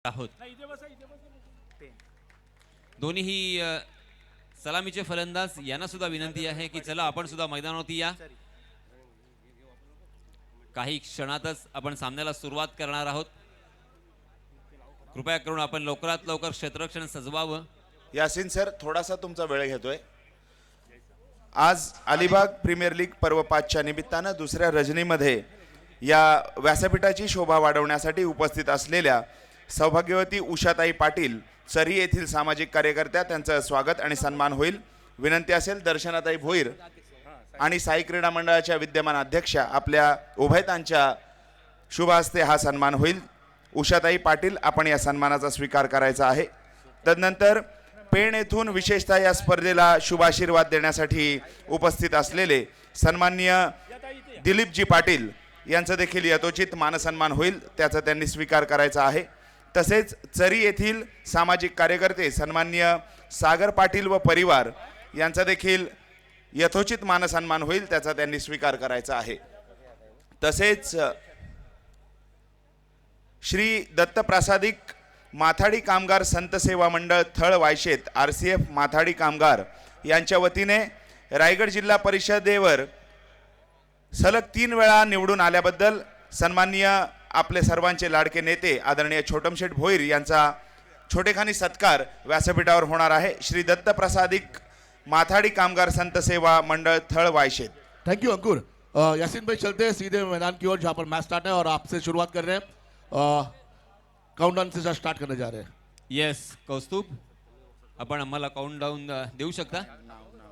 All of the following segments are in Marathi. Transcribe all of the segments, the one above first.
आहोत। दोन्हीही सलामीचे फलंदाज यांना सुद्धा विनंती आहे की चला आपण सुद्धा मैदानावरती या। काही क्षणातच आपण सामन्याला सुरुवात करणार आहोत। कृपया करून आपण लवकरात लवकर क्षेत्ररक्षण सजवावं। यासीन सर थोडासा तुमचा वेळ घेतोय। आज अलिबाग प्रीमियर लीग पर्व 5च्या निमित्तानं दुसऱ्या रजनीमध्ये या व्यासपीठाची शोभा वाढवण्यासाठी उपस्थित असलेल्या सौभाग्यवती उषाताई पाटील चरी येथील सामाजिक कार्यकर्त्या त्यांचं स्वागत आणि सन्मान होईल। विनंती असेल दर्शनाताई भोईर आणि साई क्रीडा मंडळाच्या विद्यमान अध्यक्षा आपल्या उभयतांच्या शुभ हस्ते हा सन्मान होईल। उषाताई पाटील आपण या सन्मानाचा स्वीकार करायचा आहे। तदनंतर पेण येथून विशेषतः या स्पर्धेला शुभाशीर्वाद देण्यासाठी उपस्थित असलेले सन्माननीय दिलीपजी पाटील यांचं देखील यथोचित मानसन्मान होईल, त्याचा त्यांनी स्वीकार करायचा आहे। तसेच चरी येथील सामाजिक कार्यकर्ते सन्माननीय सागर पाटील व परिवार यांचा देखील यथोचित मानसन्मान होईल, त्याचा त्यांनी स्वीकार करायचा आहे। तसेच श्री दत्तप्रसादिक माथाडी कामगार संत सेवा मंडळ थळ वायशेत RCF माथाडी कामगार यांच्या वतीने रायगड जिल्हा परिषदेवर सलग 3 वेळा निवडून आल्याबद्दल सन्माननीय आपले सर्वांचे लाडके नेते आदरणीय छोटमशेठ भोईर यांचा छोटेखानी सत्कार व्यासपीठावर होणार आहे। श्री दत्तप्रसादिक माथाडी कामगार संत सेवा मंडळ थळ वायशेत। थैंक यू अंकुर। यासीन भाई चलते हैं सीधे मैदान की ओर जहाँ पर मैच स्टार्ट है और आपसे शुरुआत कर रहे हैं। काउंटडाउन से स्टार्ट करने जा रहे हैं। येस कौस्तुभ, आपण आम्हाला काउंटडाऊन देऊ शकता?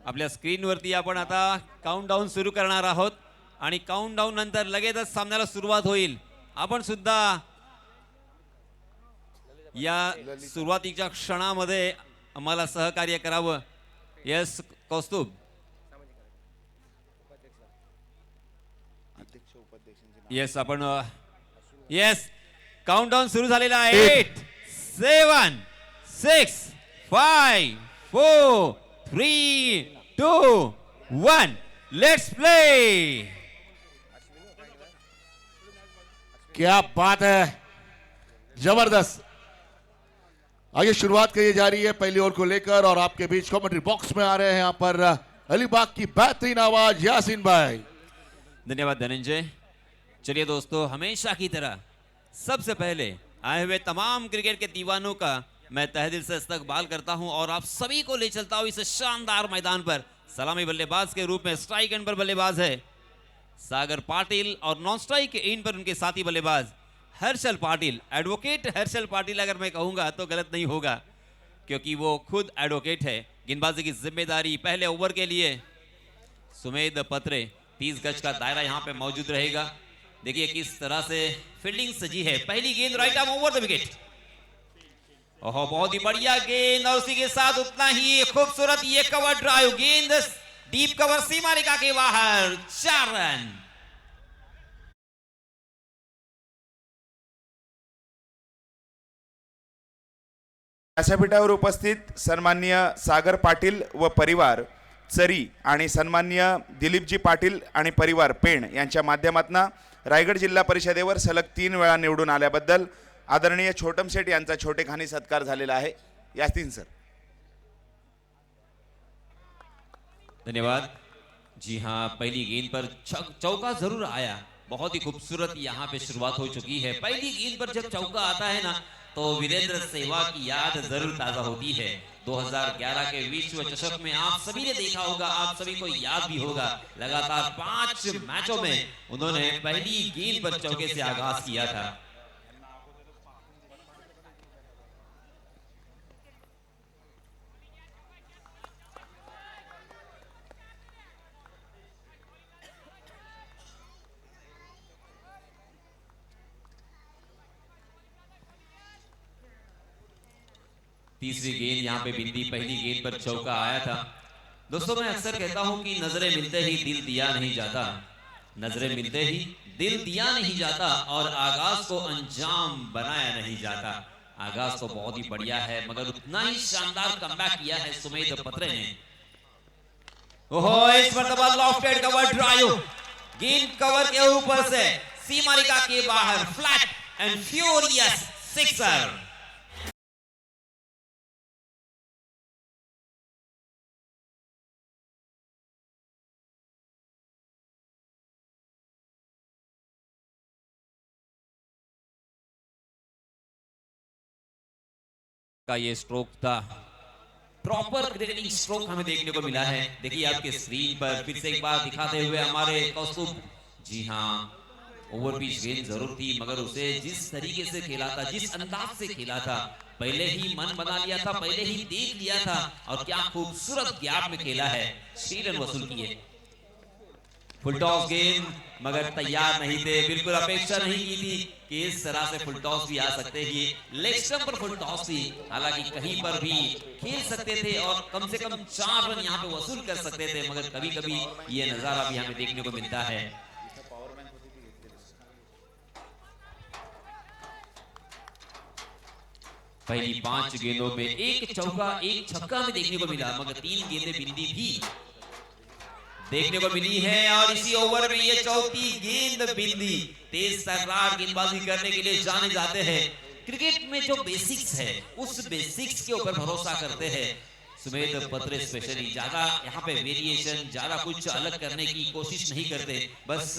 आपल्या स्क्रीनवरती आपण आता काउंटडाऊन सुरू करणार आहोत आणि काउंटडाऊन नंतर लगेचच सामन्याला सुरुवात होईल। आपण सुद्धा या सुरुवातीच्या क्षणामध्ये आम्हाला सहकार्य करावं। येस कौस्तुभ। येस आपण येस काउंटडाऊन सुरू झालेला आहे। 8 7 6 5 4 3 2 1 लेट्स प्ले। क्या बात है, जबरदस्त। आइए शुरुआत करी जा रही है पहली ओवर को लेकर और आपके बीच कमेंट्री बॉक्स में आ रहे हैं यहाँ पर अलीबाग की बेहतरीन आवाज यासीन भाई। धन्यवाद धनंजय। चलिए दोस्तों, हमेशा की तरह सबसे पहले आए हुए तमाम क्रिकेट के दीवानों का मैं तहे दिल से इस्तकबाल करता हूं और आप सभी को ले चलता हूं इस शानदार मैदान पर। सलामी बल्लेबाज के रूप में स्ट्राइक एंड पर बल्लेबाज है सागर पाटिल और नॉन स्ट्राइक के एंड पर उनके साथी बल्लेबाज हर्षल पाटिल। एडवोकेट हर्षल पाटिल अगर मैं कहूंगा तो गलत नहीं होगा, क्योंकि वो खुद एडवोकेट है। गेंदबाजी की जिम्मेदारी पहले ओवर के लिए सुमेद पत्रे। 30 गज का दायरा यहाँ पे मौजूद रहेगा। देखिए किस तरह से फील्डिंग सजी है। पहली गेंद right arm over the wicket. ओहो बहुत ही बढ़िया गेंद और उसी के साथ उतना ही खूबसूरत ये कवर ड्राइव। गेंद डीप कवर सीमा रेखा के बाहर, 4 रन। व्यासपीठावर उपस्थित सन्माननीय सागर पाटील व परिवार चरी आणि सन्माननीय दिलीपजी पाटील आणि परिवार पेण यांच्या माध्यमातून रायगड जिल्हा परिषदेवर सलग 3 वेळा निवडून आल्याबद्दल आदरणीय छोटमशेठ यांचा छोटेखानी सत्कार झालेला आहे। यासीन सर। धन्यवाद। जी हाँ, पहली गेंद पर चौका जरूर आया। बहुत ही खूबसूरत यहाँ पे शुरुआत हो चुकी है। पहली गेंद पर जब चौका आता है ना तो वीरेंद्र सहवाग की याद जरूर ताजा होती है। 2011 के विश्व चषक में आप सभी ने देखा होगा, आप सभी को याद भी होगा, लगातार 5 मैचों में उन्होंने पहली गेंद पर चौके से आगाज किया था। तीसरी गेंद यहाँ पे बिंदी, पहली गेंद पर चौका आया था। दोस्तों मैं अक्सर कहता हूं कि नजरें मिलते ही दिल दिया नहीं जाता, नजरें मिलते ही दिल दिया नहीं जाता और आगाज को अंजाम बनाया नहीं जाता। आगाज तो बहुत ही बढ़िया है, मगर उतना ही शानदार कमबैक किया है सुमेद पत्रे ने। ओहो इस मर्तबा लॉफ्टेड कवर ड्राइव, गेंद कवर के ऊपर से सीमा रेखा के बाहर, फ्लैट एंड फ्यूरियस सिक्सर। का ये स्ट्रोक था, प्रॉपर क्रिकेटिंग स्ट्रोक हमें देखने को मिला है। देखिए आपके स्क्रीन पर फिर से एक बार दिखाते हुए हमारे कौस्तुभ। जी हाँ, ओवर पिच गेंद जरूर थी, मगर उसे जिस तरीके से खेला था, जिस अंदाज से खेला था, पहले ही मन बना लिया था, पहले ही देख लिया था, और क्या खूबसूरत गैप में खेला है, 6 रन वसूल किए। फुल टॉस गेंद, मगर तैयार नहीं थे, बिल्कुल अपेक्षा नहीं की थी कि इस तरह से फुल टॉस भी आ सकते ही। लेग स्टंप पर फुल टॉस थी, हालांकि कहीं पर भी खेल सकते थे और कम से कम 4 रन यहाँ पे वसूल कर सकते थे, मगर कभी कभी ये नजारा भी हमें देखने को मिलता है। पहली 5 गेंदों में एक चौका एक छक्का में देखने को मिला, मगर 3 गेंदें बिंदी भी देखने को मिली है। और इसी ओवर में ये चौथी गेंद बिंदी। तेज तर्रार गेंदबाजी करने के लिए जाने जाते हैं। क्रिकेट में जो बेसिक्स है, उस बेसिक्स के ऊपर भरोसा करते हैं सुमेध पत्रे स्पेशली। ज्यादा यहाँ पे वेरिएशन, ज्यादा कुछ अलग करने की कोशिश नहीं करते, बस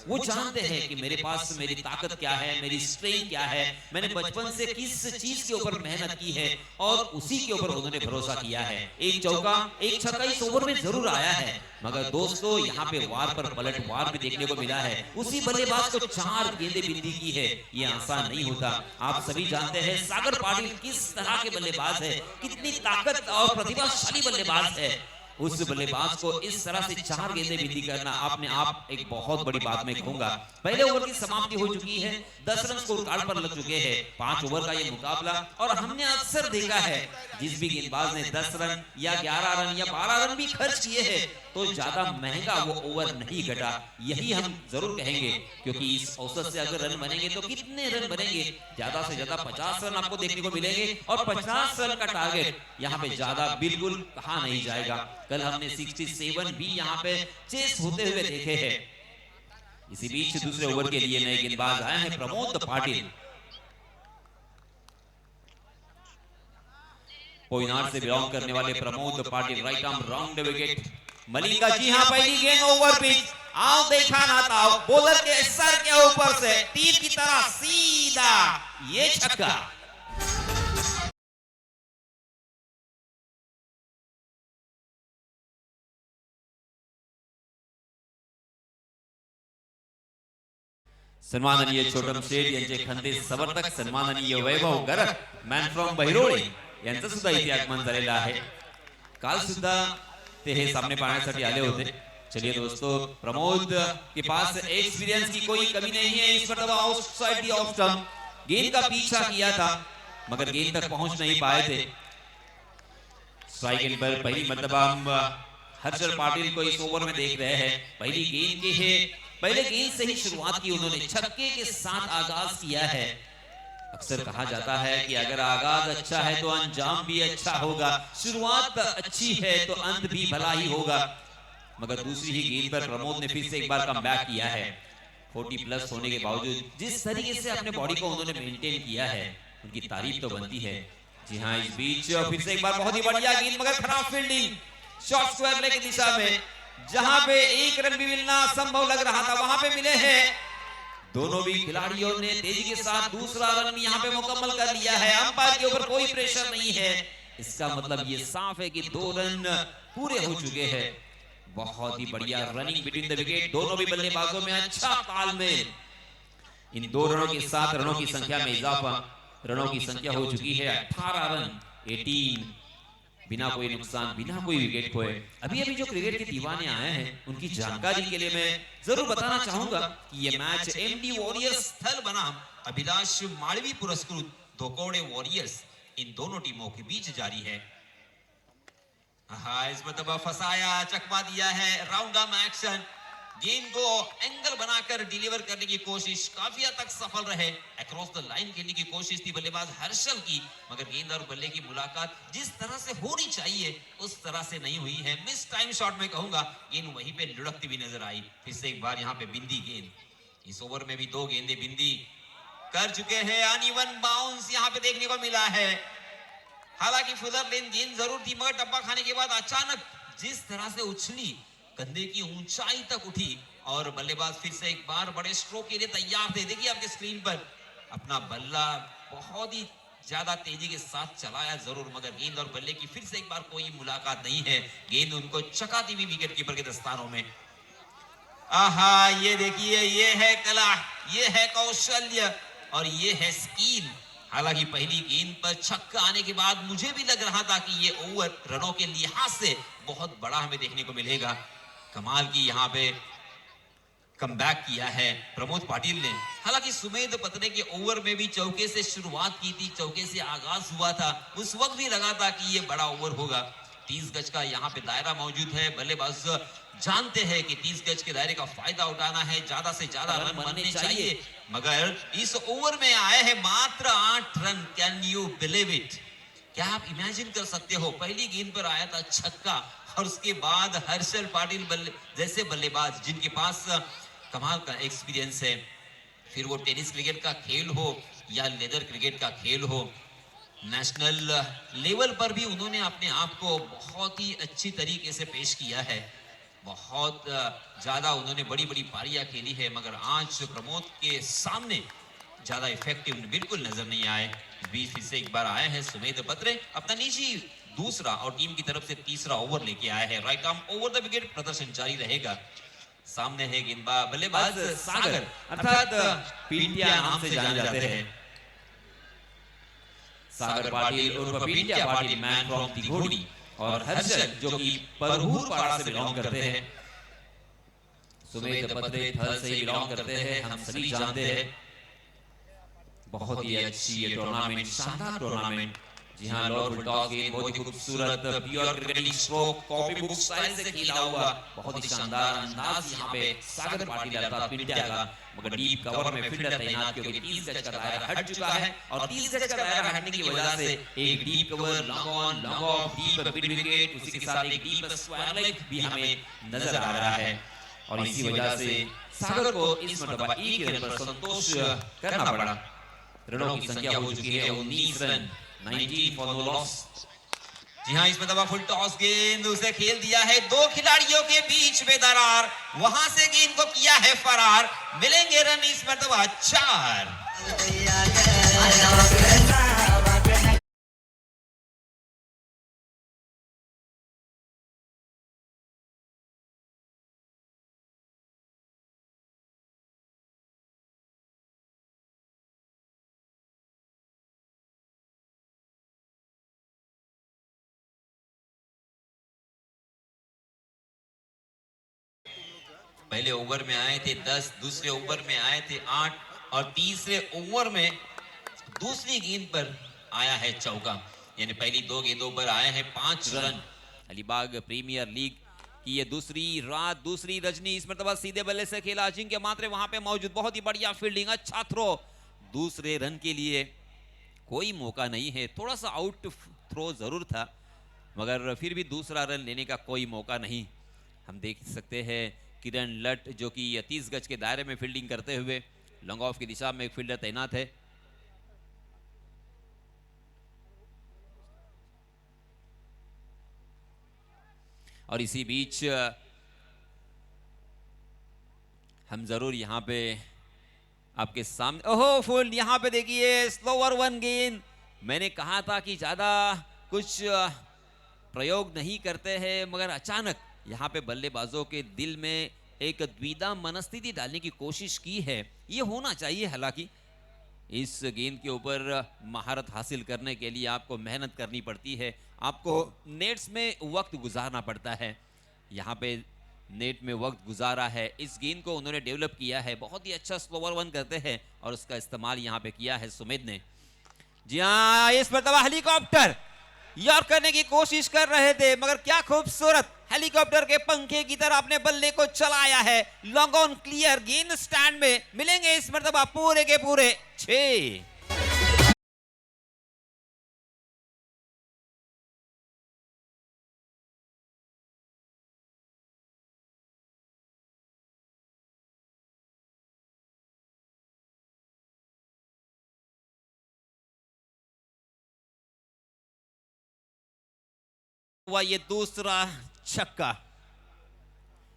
वो जानते हैं कि मेरे पास मेरी ताकत क्या है, मेरी स्ट्रेंथ क्या है, मैंने बचपन से किस चीज के ऊपर मेहनत की है, और उसी के ऊपर उन्होंने भरोसा किया है। एक चौका एक छक्का इस ओवर में जरूर आया है, मगर दोस्तों यहाँ पे वार पर पलटवार भी देखने को मिला है। उसी बल्लेबाज को 4 गेंदें बिंदी की है, ये आसान नहीं होता। आप सभी जानते हैं सागर पाटिल किस तरह के बल्लेबाज है, कितनी ताकत और प्रतिभाशाली बल्लेबाज है। उस बल्लेबाज को इस तरह से 4 गेंदें बिंदी करना अपने आप एक बहुत बड़ी बात मैं कहूंगा। पहले ओवर की समाप्ति हो चुकी है, 10 रन स्कोर कार्ड पर लग चुके हैं। 5 ओवर का ये मुकाबला, और हमने अक्सर देखा है जिस भी गेंदबाज ने 10 रन या 11 रन या 12 रन भी खर्च किए हैं, तो ज्यादा महंगा वो ओवर नहीं घटा, यही हम जरूर कहेंगे। क्योंकि इस औसत से अगर रन बनेंगे तो कितने रन बनेंगे? ज्यादा से ज्यादा 50 रन आपको देखने को मिलेंगे, और 50 रन का टारगेट यहाँ पे ज्यादा बिल्कुल कहा नहीं जाएगा। कल हमने 67 भी यहाँ पे चेस होते हुए देखे हैं। इसी बीच दूसरे ओवर के लिए नए गेंदबाज आए हैं प्रमोद पाटिल। कोयनाड से बिलोंग करने वाले Pramod Patil, right arm round wicket. Malinga, जी हां, पहली गेंद ओवर पिच, आओ देखा ना था, बॉलर के सर के ऊपर से तीर की तरह सीधा ये छक्का। सन्माननीय छोटम शेठ यांचे खंदे समर्थक, सन्माननीय वैभव गरड, मॅन फ्रॉम बहिरोळे यांचं सुद्धा इथे आगमन झालेलं आहे। काल सुद्धा ते हे सामने पाहण्यासाठी आले होते। चलिए दोस्तों, प्रमोद के पास एक्सपीरियंस की कोई कमी नहीं है। इस पर आउटसाइड दी ऑफ स्टंप, गेंद का पीछा किया था, मगर गेंद तक पहुंच नहीं पाए थे। स्ट्राइक एंड पर पहली मतलब हम हर्षल पाटिल को इस ओवर में देख रहे हैं। पहली गेंद के है, पहले गेंद से ही शुरुआत की उन्होंने, छक्के के साथ आगाज किया है। अक्सर कहा जाता है कि अगर आगाज अच्छा है तो अंजाम भी अच्छा होगा, शुरुआत अच्छी है तो अंत भी भला ही होगा। मगर दूसरी ही गेंद पर प्रमोद ने फिर से एक बार कमबैक किया है। 40+ होने के बावजूद जिस तरीके से अपने बॉडी को उन्होंने मेंटेन किया है, उनकी तारीफ तो बनती है। जी हाँ, इस बीच फिर से एक बार बहुत ही बढ़िया गेंद, मगर खराब फील्डिंग, शॉर्ट स्क्वायर लेग की दिशा में, जहां पे 1 रन भी मिलना संभव लग रहा था वहां पे मिले हैं। दोनों भी खिलाड़ियों ने तेजी के साथ दूसरा रन यहाँ पे मुकम्मल कर लिया है। अंपायर के ऊपर कोई प्रेशर नहीं है, इसका मतलब ये साफ है कि 2 रन पूरे हो चुके हैं। बहुत ही बढ़िया रनिंग बिटवीन द विकेट, दोनों भी बल्लेबाजों में अच्छा तालमेल। इन 2 रनों के साथ रनों की संख्या में इजाफा, रनों की संख्या हो चुकी है 18 रन, 18, बिना कोई नुकसान, बिना कोई विकेट खोए। अभी अभी जो क्रिकेट के दीवाने आए हैं, उनकी जानकारी के लिए मैं जरूर बताना चाहूंगा कि ये मैच एमडी वॉरियर्स स्थल बनाम अभिलाष मालवी पुरस्कृत धोकोड़े वॉरियर्स, इन दोनों टीमों के बीच जारी है। हाँ, इस मतलब फंसाया, चकमा दिया है, राउंड आर्म एक्शन, गेंद को एंगल बनाकर डिलीवर करने की कोशिश, काफी हद तक सफल रहे। अक्रॉस द लाइन खेलने की कोशिश थी बल्लेबाज हर्षल की, मगर गेंद और बल्ले की मुलाकात जिस तरह से होनी चाहिए उस तरह से नहीं हुई है। मिस टाइम शॉट में कहूंगा, गेंद वहीं पे लुढ़कती भी नजर आई। फिर से एक बार यहाँ पे बिंदी गेंद, इस ओवर में भी 2 गेंदें बिंदी कर चुके हैं। अनइवन बाउंस यहाँ पे देखने को मिला है। हालांकि फुलर लेन गेंद जरूर थी, मगर डब्बा खाने के बाद अचानक जिस तरह से उछली, कंधे की ऊंचाई तक उठी, और बल्लेबाज फिर से एक बार बड़े स्ट्रोक के लिए तैयार थे। देखिए आपके स्क्रीन पर अपना बल्ला बहुत ही ज्यादा तेजी के साथ चलाया जरूर, मगर गेंद और बल्ले की फिर से एक बार कोई मुलाकात नहीं है। गेंद उनको चकाती हुई विकेट कीपर के दस्तानों में। आहा, ये देखिए, ये है कला, ये है कौशल्य और ये है स्किल। हालांकि पहली गेंद पर छक्का आने के बाद मुझे भी लग रहा था कि ये ओवर रनों के लिहाज से बहुत बड़ा हमें देखने को मिलेगा। कमाल की यहाँ पे कमबैक किया है प्रमोद पाटिल ने। हालांकि सुमेध पत्रे के ओवर में भी चौके से शुरुआत की थी, चौके से आगाज हुआ था, उस वक्त भी लगा था कि ये बड़ा ओवर होगा। 30 गज का यहाँ पे दायरा मौजूद है। बल्लेबाज जानते हैं कि 30 गज के दायरे का फायदा उठाना है, ज्यादा से ज्यादा रन बनने चाहिए, मगर इस ओवर में आए हैं मात्र 8 run. Can you believe it? क्या आप इमेजिन कर सकते हो? पहली गेंद पर आया था छक्का और उसके बाद हर्षल पाटिल जैसे बल्लेबाज जिनके पास कमाल का एक्सपीरियंस है, फिर वो टेनिस क्रिकेट का खेल हो या लेदर क्रिकेट का खेल हो, नेशनल लेवल पर भी उन्होंने अपने आप को बहुत ही अच्छी तरीके से पेश किया है। बहुत ज्यादा उन्होंने बड़ी बड़ी पारियां खेली है, मगर आज प्रमोद के सामने ज्यादा इफेक्टिव बिल्कुल नजर नहीं आए। बीच फिर से एक बार आए हैं सुमेध पत्रे, अपना निजी दूसरा और टीम की तरफ से तीसरा ओवर लेके आए हैं। Right arm over the wicket प्रदर्शन जारी रहेगा। सामने है गेंदबाज बल्लेबाज सागर, अर्थात पिंटिया नाम से जाने जाते हैं। सागर पाटिल उर्फ पिंटिया पाटिल, मैन फ्रॉम तिघोड़ी, और हर्षल जो कि परहूर पाड़ा से बिलोंग करते हैं। सुमेध पत्रे थल से बिलोंग करते हैं, हम सभी जानते हैं। बहुत ही अच्छी ये टूर्नामेंट, शानदार टूर्नामेंट। जी हाँ, लॉर्ड बुलडॉग गेम बहुत ही खूबसूरत pure cricketing stroke copy book style से खेला हुआ, बहुत ही शानदार अंदाज यहाँ पे सागर पाटिल अर्थात पिंटिया का, मगर डीप कवर में फील्डर तैनात क्योंकि 30 गज का दायरा हट चुका है और 30 गज का दायरा हटने की वजह से एक deep cover, long on, long off, deep mid wicket, उसी के साथ एक डीप स्क्वायर लेग भी हमें नजर आ रहा है। और इसी वजह से सागर को इस मर्तबा एक रन पर संतोष करना पड़ा। रनों की संख्या हो चुकी है 19 रन, 19 फॉर नो लॉस। जी हाँ, इसमें दबा फुल टॉस गेंद उसे खेल दिया है, दो खिलाड़ियों के बीच में दरार, वहां से गेंद को किया है फरार। मिलेंगे रन इस मर्तबा 4। पहले ओवर में आए थे 10, दूसरे ओवर में आए थे 8 और तीसरे ओवर में दूसरी गेंद पर आया है चौका, यानी पहली 2 गेंदों पर आए हैं 5 रन। अलीबाग प्रीमियर लीग की ये दूसरी रात, दूसरी रजनी, इस मर्तबा सीधे बल्ले से खेला अजिंक्य मात्रे वहां पे मौजूद, बहुत ही बढ़िया फील्डिंग, अच्छा थ्रो। दूसरे रन के लिए कोई मौका नहीं है, थोड़ा सा आउट थ्रो जरूर था, मगर फिर भी दूसरा रन लेने का कोई मौका नहीं। हम देख सकते हैं किरण लट जो कि 30 गज के दायरे में फील्डिंग करते हुए लॉन्ग ऑफ की दिशा में एक फील्डर तैनात है। और इसी बीच हम जरूर यहां पे आपके सामने, ओहो फुल, यहां पे देखिए स्लोअर वन गेंद। मैंने कहा था कि ज्यादा कुछ प्रयोग नहीं करते हैं, मगर अचानक यहाँ पे बल्लेबाजों के दिल में एक द्विधा मनस्थिति डालने की कोशिश की है। ये होना चाहिए, हालांकि इस गेंद के ऊपर महारत हासिल करने के लिए आपको मेहनत करनी पड़ती है, आपको नेट्स में वक्त गुजारना पड़ता है। यहाँ पे नेट में वक्त गुजारा है, इस गेंद को उन्होंने डेवलप किया है, बहुत ही अच्छा स्लोवर वन करते हैं और उसका इस्तेमाल यहाँ पे किया है सुमेध ने। जी हाँ, इस मर्तबा हेलीकॉप्टर यॉर्क करने की कोशिश कर रहे थे, मगर क्या खूबसूरत हेलीकॉप्टर के पंखे की तरह अपने बल्ले को चलाया है। लॉन्ग ऑन क्लियर, गेंद स्टैंड में, मिलेंगे इस मर्तबा पूरे के पूरे 6। हुआ ये दूसरा छक्का,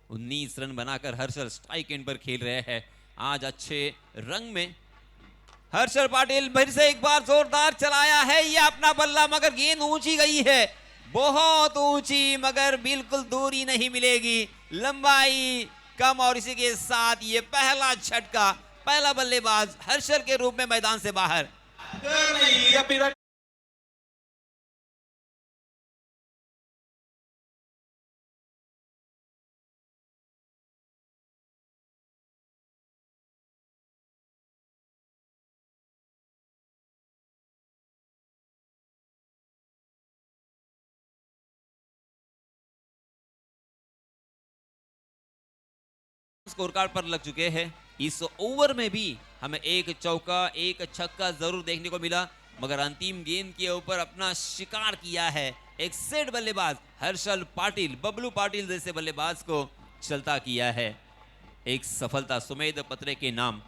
19 रन बनाकर हर्षल स्ट्राइक एंड पर खेल रहे हैं। आज अच्छे रंग में हर्षल पाटिल फिर से एक बार जोरदार चलाया है ये अपना बल्ला, मगर गेंद ऊंची गई है, बहुत ऊंची, मगर बिल्कुल दूरी नहीं मिलेगी, लंबाई कम। और इसी के साथ ये पहला झटका, पहला बल्लेबाज हर्षल के रूप में मैदान से बाहर। स्कोर कार्ड पर लग चुके हैं। इस ओवर में भी हमें एक चौका एक छक्का जरूर देखने को मिला, मगर अंतिम गेंद के ऊपर अपना शिकार किया है एक सेट बल्लेबाज हर्षल पाटिल, बबलू पाटिल जैसे बल्लेबाज को चलता किया है। एक सफलता सुमेध पत्रे के नाम।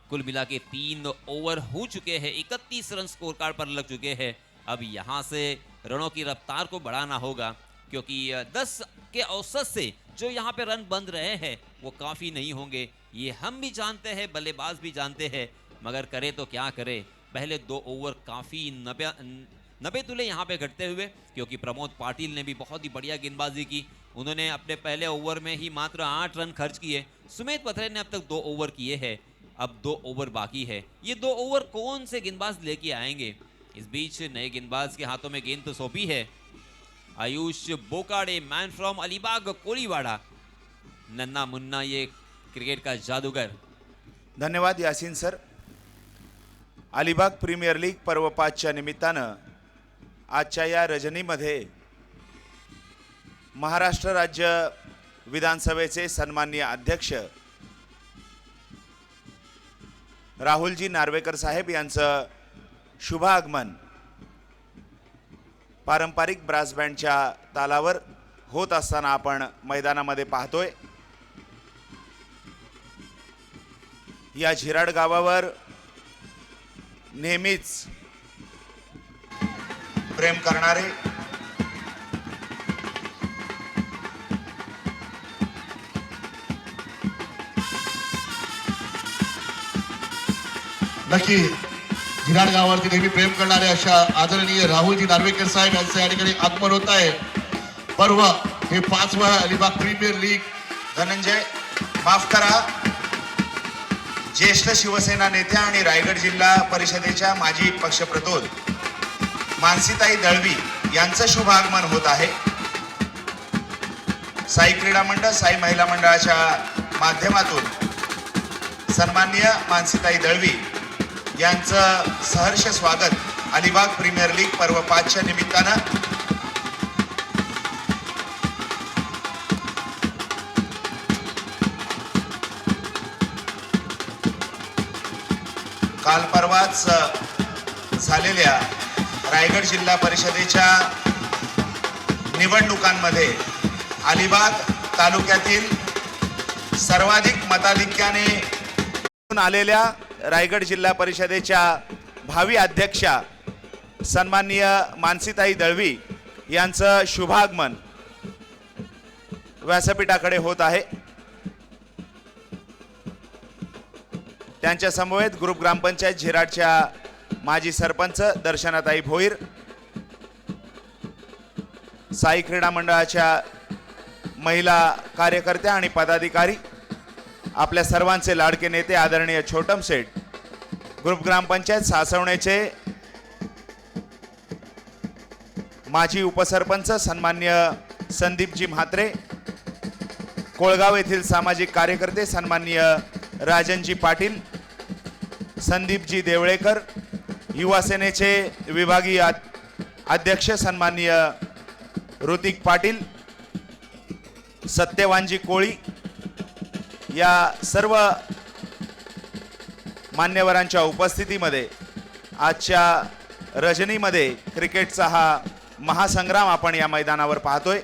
कुल मिला के 3 ओवर हो चुके हैं, 31 रन स्कोर कार्ड पर लग चुके हैं। अब यहां से रनों की रफ्तार को बढ़ाना होगा, क्योंकि 10 के औसत से जो यहाँ पे रन बन रहे हैं वो काफ़ी नहीं होंगे, ये हम भी जानते हैं, बल्लेबाज भी जानते हैं, मगर करे तो क्या करे। पहले 2 ओवर काफ़ी नबे तुले यहाँ पे घटते हुए, क्योंकि प्रमोद पाटिल ने भी बहुत ही बढ़िया गेंदबाजी की। उन्होंने अपने पहले ओवर में ही मात्र 8 रन खर्च किए। सुमेध पत्रे ने अब तक 2 ओवर किए हैं, अब 2 ओवर बाकी है। ये 2 ओवर कौन से गेंदबाज लेके आएंगे? इस बीच नए गेंदबाज के हाथों में गेंद तो सौंपी है आयुष बोकाड़े, मैन फ्रॉम अलीबाग कोलीवाड़ा, नन्ना मुन्ना ये क्रिकेट का जादूगर। धन्यवाद Yasin sir. Alibag premier league पर्व 5च्या निमित्तानं आजच्या या रजनीमध्ये महाराष्ट्र राज्य विधानसभेचे सन्माननीय अध्यक्ष राहुलजी नार्वेकर साहेब यांचं शुभ आगमन पारंपरिक ब्रास बँडच्या तालावर होत असताना आपण मैदानामध्ये पाहतोय. या झिराड गावावर नेहमीच प्रेम करणारे नक्की झिराड गावावरती नेहमी प्रेम करणारे अशा आदरणीय राहुलजी नार्वेकर साहेब यांचं या ठिकाणी आगमन होत आहे. पर्व हे 5वा अलिबाग प्रीमियर लीग. धनंजय माफ करा, ज्येष्ठ शिवसेना नेत्या आणि रायगड जिल्हा परिषदेच्या माजी पक्षप्रतोद मानसीताई दळवी यांचं शुभ आगमन होत आहे. साई क्रीडा मंडळ, साई महिला मंडळाच्या माध्यमातून सन्माननीय मानसीताई दळवी यांचं सहर्ष स्वागत अलिबाग प्रीमियर लीग पर्व 5च्या निमित्तानं. काल परवाच झालेल्या रायगड जिल्हा परिषदेच्या निवडणुकांमध्ये अलिबाग तालुक्यातील सर्वाधिक मताधिक्याने आलेल्या रायगड जिल्हा परिषदेच्या भावी अध्यक्षा सन्माननीय मानसीताई दळवी यांचं शुभागमन व्यासपीठाकडे होत आहे. त्यांच्या समवेत ग्रुप ग्रामपंचायत झिराडच्या माजी सरपंच दर्शनाताई भोईर, साई क्रीडा मंडळाच्या महिला कार्यकर्त्या आणि पदाधिकारी, आपल्या सर्वांचे लाडके नेते आदरणीय छोटम शेठ, ग्रुप ग्रामपंचायत सासवण्याचे माजी उपसरपंच सन्माननीय संदीपजी म्हात्रे, कोळगाव येथील सामाजिक कार्यकर्ते सन्माननीय राजनजी पाटील, संदीपजी देवळेकर, युवा सेनेचे विभागीय अध्यक्ष सन्माननीय ऋतिक पाटील, सत्यवानजी कोळी, या सर्व मान्यवरांच्या उपस्थितीमध्ये आजच्या रजनीमध्ये क्रिकेटचा हा महासंग्राम आपण या मैदानावर पाहतोय.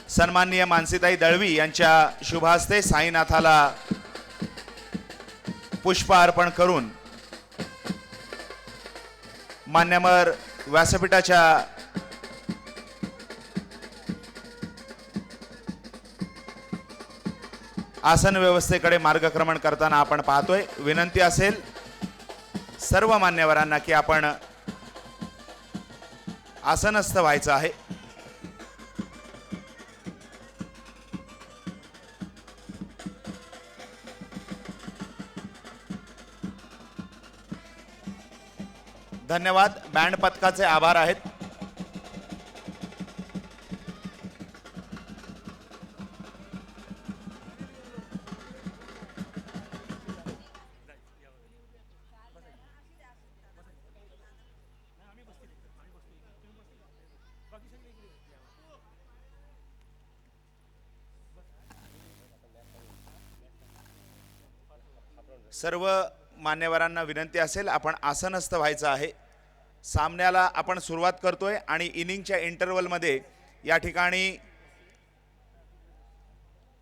सन्माननीय मानसीताई दळवी यांच्या शुभ हस्ते साईनाथाला पुष्प अर्पण करून मान्यवर व्यासपीठाच्या आसन व्यवस्थेकडे मार्गक्रमण करताना आपण पाहतोय. विनंती असेल सर्व मान्यवरांना की आपण आसनस्थ व्हायचं आहे. धन्यवाद. बँड पथकाचे आभार आहेत. सर्व मान्यवरांना विनंती असेल आपण आसनस्थ व्हायचं आहे. सामन्याला आपण सुरुवात करतोय आणि इनिंगच्या इंटरवलमध्ये या ठिकाणी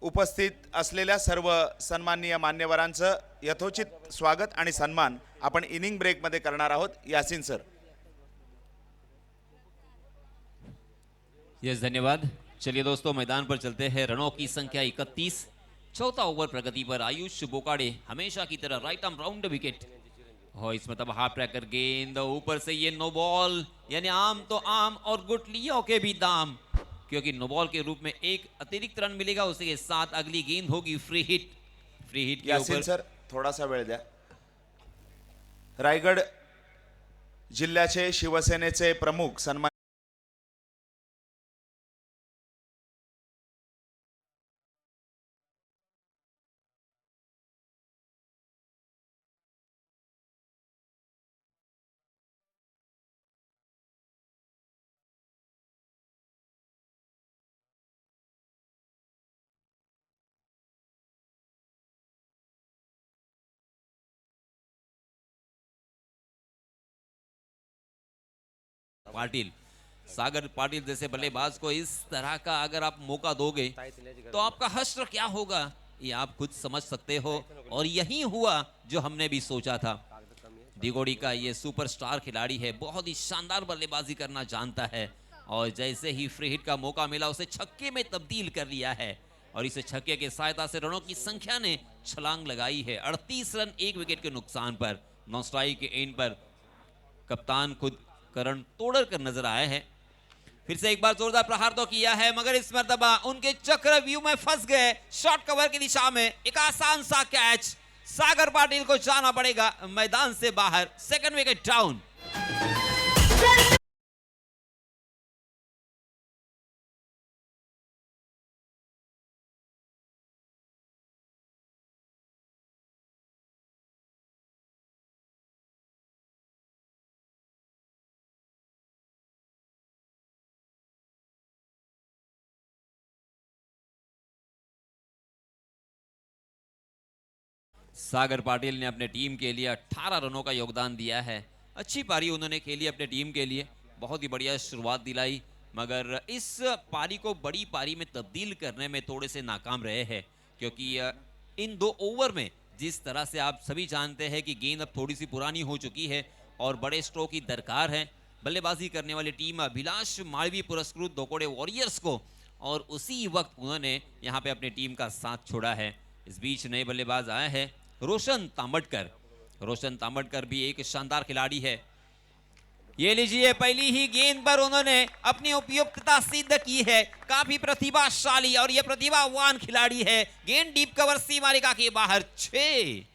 उपस्थित असलेल्या सर्व सन्माननीय मान्यवरांचं यथोचित स्वागत आणि सन्मान आपण इनिंग ब्रेकमध्ये करणार आहोत. यासीन सर. यस, धन्यवाद. चलिए दोस्तों, मैदान पर चलते हैं. रनों की संख्या 31. चौथा ओवर प्रगति पर. आयुष बोकाडे हमेशा की तरह राइट आर्म राउंड विकेट. और इसमें तब हाफ ट्रैकर गेंद ऊपर से ये नो बॉल, यानी आम तो आम और गुटलियों के भी दाम, क्योंकि नो बॉल के रूप में एक अतिरिक्त रन मिलेगा. उसी के साथ अगली गेंद होगी फ्री हिट. फ्री हिट के यासीन ऊपर सर थोडासा वेळ द्या. रायगड जिल्ह्याचे शिवसेनेचे प्रमुख सन्मान पाटिल, सागर पाटिल जैसे बल्लेबाज को इस तरह का अगर आप मौका दोगे तो आपका हश्र क्या होगा ये आप खुद समझ सकते हो. और यही हुआ जो हमने भी सोचा था. दिगोड़ी का ये सुपरस्टार खिलाड़ी है, बहुत ही शानदार बल्लेबाजी करना जानता है, और जैसे ही फ्री हिट का मौका मिला उसे छक्के में तब्दील कर लिया है. और इस छक्के की सहायता से रनों की संख्या ने छलांग लगाई है. 38 रन 1 विकेट के नुकसान पर. नॉन स्ट्राइक के एंड पर कप्तान खुद करण तोड़कर कर नजर आए हैं. फिर से एक बार जोरदार प्रहार तो किया है, मगर इस मर्तबा उनके चक्र व्यू में फंस गए. शॉर्ट कवर की दिशा में एक आसान सा कैच. सागर पाटिल को जाना पड़ेगा मैदान से बाहर. Second wicket down. Sagar Patil ने अपने टीम के लिए 18 रनों का योगदान दिया है. अच्छी पारी उन्होंने खेली अपने टीम के लिए. बहुत ही बढ़िया शुरुआत दिलाई, मगर इस पारी को बड़ी पारी में तब्दील करने में थोड़े से नाकाम रहे हैं. क्योंकि इन 2 ओवर में जिस तरह से आप सभी जानते हैं कि गेंद अब थोड़ी सी पुरानी हो चुकी है और बड़े स्ट्रोक की दरकार है. बल्लेबाजी करने वाली टीम अभिलाष मालवीय पुरस्कृत दोकोड़े वॉरियर्स को, और उसी वक्त उन्होंने यहाँ पे अपनी टीम का साथ छोड़ा है. इस बीच नए बल्लेबाज आए हैं रोशन तांबटकर. रोशन तांबटकर भी एक शानदार खिलाड़ी है. ये लीजिए, पहली ही गेंद पर उन्होंने अपनी उपयुक्तता सिद्ध की है. काफी प्रतिभाशाली और ये प्रतिभावान खिलाड़ी है. गेंद डीप कवर सीमा रेखा के बाहर. 6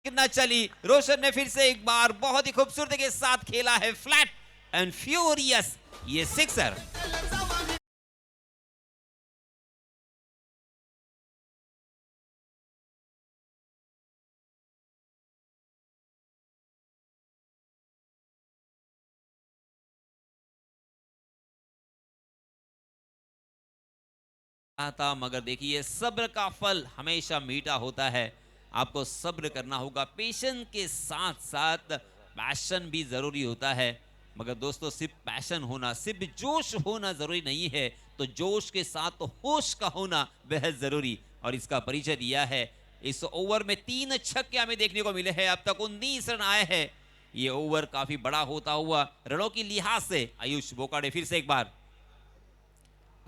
कितना चली, रोशन ने फिर से एक बार बहुत ही खूबसूरती के साथ खेला है फ्लैट एंड फ्यूरियस ये सिक्सर। था मगर देखिए सब्र का फल हमेशा मीठा होता है। आपको सब्र करना होगा, पेशेंस के साथ साथ पैशन भी जरूरी होता है। मगर दोस्तों सिर्फ पैशन होना, सिर्फ जोश होना जरूरी नहीं है, तो जोश के साथ तो होश का होना बेहद जरूरी। और इसका परिचय दिया है इस ओवर में 3 छक्के हमें देखने को मिले हैं। अब तक 19 रन आए हैं। ये ओवर काफी बड़ा होता हुआ रनों की लिहाज से आयुष बोकाडे फिर से एक बार।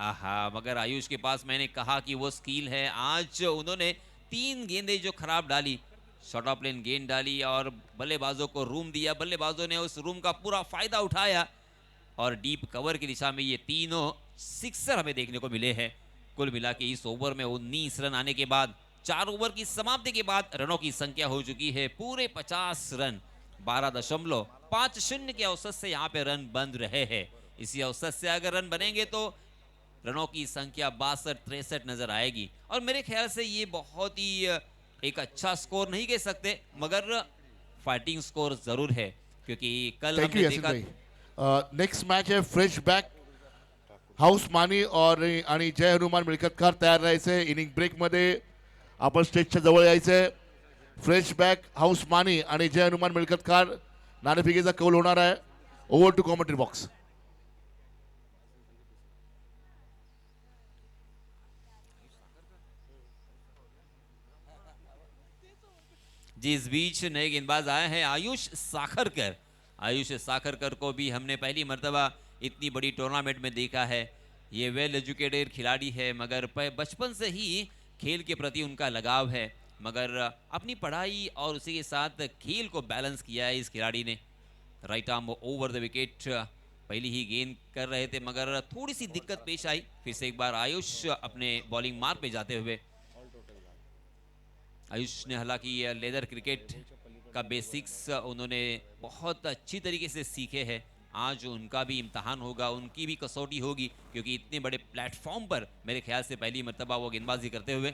आहा, मगर आयुष के पास मैंने कहा कि वो स्किल है। आज उन्होंने 3 गेंदें जो खराब डाली, शॉर्ट ऑफ लेन गेंद डाली और बल्लेबाजों को रूम दिया। बल्लेबाजों ने उस रूम का पूरा फायदा उठाया और डीप कवर की दिशा में ये तीनों सिक्सर हमें देखने को मिले हैं। कुल मिला के इस ओवर में 19 रन आने के बाद 4 ओवर की समाप्ति के बाद रनों की संख्या हो चुकी है पूरे 50 रन। 12.50 के औसत से यहाँ पे रन बन रहे हैं। इसी औसत से अगर रन बनेंगे तो रनों की संख्या 62-63 नजर आएगी। और मेरे ख्याल से ये बहुत ही एक अच्छा स्कोर नहीं कह सकते, मगर फाइटिंग स्कोर जरूर है, क्योंकि कल थैंक यू हमने यासिन देखा। भाई। नेक्स्ट मॅच आहे फ्रेश बॅक हाऊस मानी आणि जय हनुमान मिळकतकार तयार राहायचे। इनिंग ब्रेक मध्ये आपण स्टेजच्या जवळ यायचे। फ्रेश बॅक हाऊस मानी आणि जय हनुमान मिळकतकार नाणेफेकीचा कौल होणार आहे। Over to commentary box. जी, इस बीच नए गेंदबाज आए हैं आयुष साखरकर। आयुष साखरकर को भी हमने पहली मर्तबा इतनी बड़ी टूर्नामेंट में देखा है। ये वेल एजुकेटेड खिलाड़ी है, मगर बचपन से ही खेल के प्रति उनका लगाव है। मगर अपनी पढ़ाई और उसी के साथ खेल को बैलेंस किया है इस खिलाड़ी ने। Right arm over the wicket पहली ही गेंद कर रहे थे, मगर थोड़ी सी दिक्कत पेश आई। फिर से एक बार आयुष अपने बॉलिंग मार्क पे जाते हुए। आयुष ने हालांकि लेदर क्रिकेट का बेसिक्स उन्होंने बहुत अच्छी तरीके से सीखे हैं। आज उनका भी इम्तहान होगा, उनकी भी कसौटी होगी, क्योंकि इतने बड़े प्लेटफॉर्म पर मेरे ख्याल से पहली मर्तबा वो गेंदबाजी करते हुए।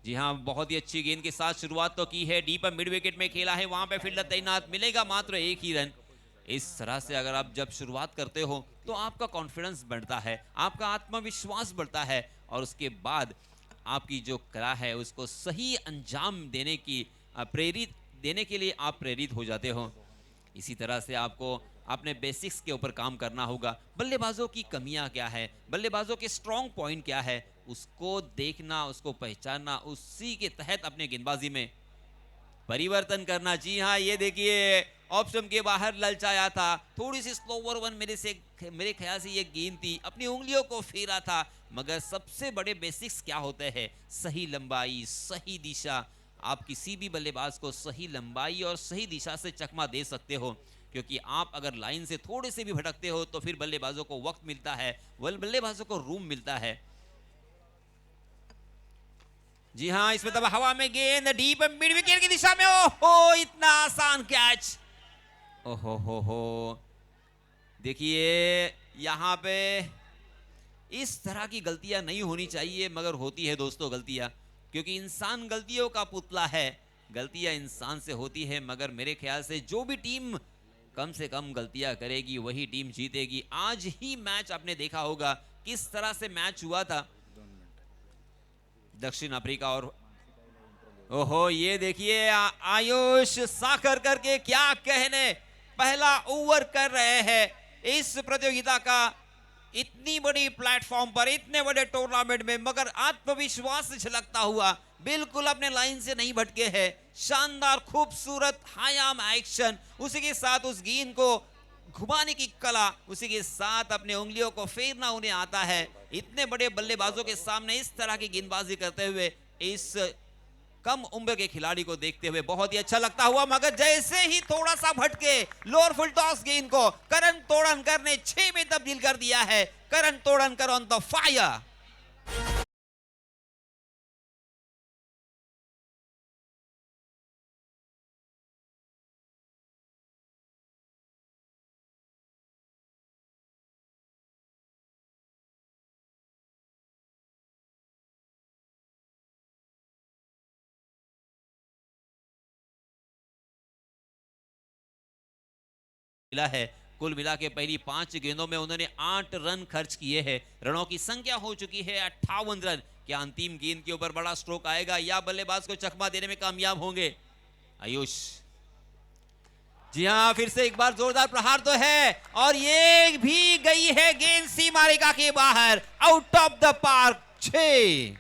जी हाँ, बहुत ही अच्छी गेंद के साथ शुरुआत तो की है। डीप मिड विकेट में खेला है, वहां पे फील्डर तैनात, मिलेगा मात्र 1 ही रन। इस तरह से अगर आप जब शुरुआत करते हो तो आपका कॉन्फिडेंस बढ़ता है, आपका आत्मविश्वास बढ़ता है, और उसके बाद आपकी जो कला है उसको सही अंजाम देने की प्रेरित देने के लिए आप प्रेरित हो जाते हो। इसी तरह से आपको अपने बेसिक्स के ऊपर काम करना होगा। बल्लेबाजों की कमियां क्या है, बल्लेबाजों के स्ट्रॉन्ग पॉइंट क्या है, उसको देखना, उसको पहचानना, उसी के तहत अपने गेंदबाजी में परिवर्तन करना। जी हाँ, ये देखिए ऑप्शन के बाहर ललचाया था, थोड़ी सी स्लोवर वन मेरे ख्याल से ये गेंद थी, अपनी उंगलियों को फेरा था। मगर सबसे बड़े बेसिक्स क्या होते हैं? सही लंबाई, सही दिशा। आप किसी भी बल्लेबाज को सही लंबाई और सही दिशा से चकमा दे सकते हो, क्योंकि आप अगर लाइन से थोड़े से भी भटकते हो तो फिर बल्लेबाजों को वक्त मिलता है, बल्लेबाजों को रूम मिलता है। जी हाँ, इसमें तब हवा में गेंद डीप मिड विकेट की दिशा में। ओहो, इतना आसान कैच। ओहो हो, देखिए यहाँ पे इस तरह की गलतियां नहीं होनी चाहिए, मगर होती है दोस्तों गलतियां, क्योंकि इंसान गलतियों का पुतला है। गलतियां इंसान से होती है, मगर मेरे ख्याल से जो भी टीम कम से कम गलतियां करेगी वही टीम जीतेगी। आज ही मैच आपने देखा होगा किस तरह से मैच हुआ था दक्षिण अफ्रीका और। ओहो, ये देखिए आयुष साखरकर के क्या कहने, पहला ओवर कर रहे हैं इस प्रतियोगिता का, इतनी बड़ी प्लेटफॉर्म पर, इतने बड़े टूर्नामेंट में, मगर आत्मविश्वास से झलकता हुआ, बिल्कुल अपने लाइन से नहीं भटके हैं। शानदार खूबसूरत हायाम एक्शन, उसी के साथ उस गेंद को घुमाने की कला, उसी के साथ अपने उंगलियों को फेरना उन्हें आता है। इतने बड़े बल्लेबाजों के सामने इस तरह की गेंदबाजी करते हुए इस कम उम्र के खिलाड़ी को देखते हुए बहुत ही अच्छा लगता हुआ। मगर जैसे ही थोड़ा सा भटके, लोअर फुल टॉस गेंद को करण तोड़नकर ने 6 में तब्दील कर दिया है। करण तोड़नकर ऑन द फायर। मिला है। कुल मिला के पहली 5 गेंदों में उन्होंने 8 रन खर्च किए हैं। रनों की संख्या हो चुकी है 58 रन। क्या अंतिम गेंद के ऊपर बड़ा स्ट्रोक आएगा या बल्लेबाज को चकमा देने में कामयाब होंगे आयुष? जी हाँ, फिर से एक बार जोरदार प्रहार तो है और ये भी गई है गेंद सीमा रेखा के बाहर, आउट ऑफ द पार्क। 6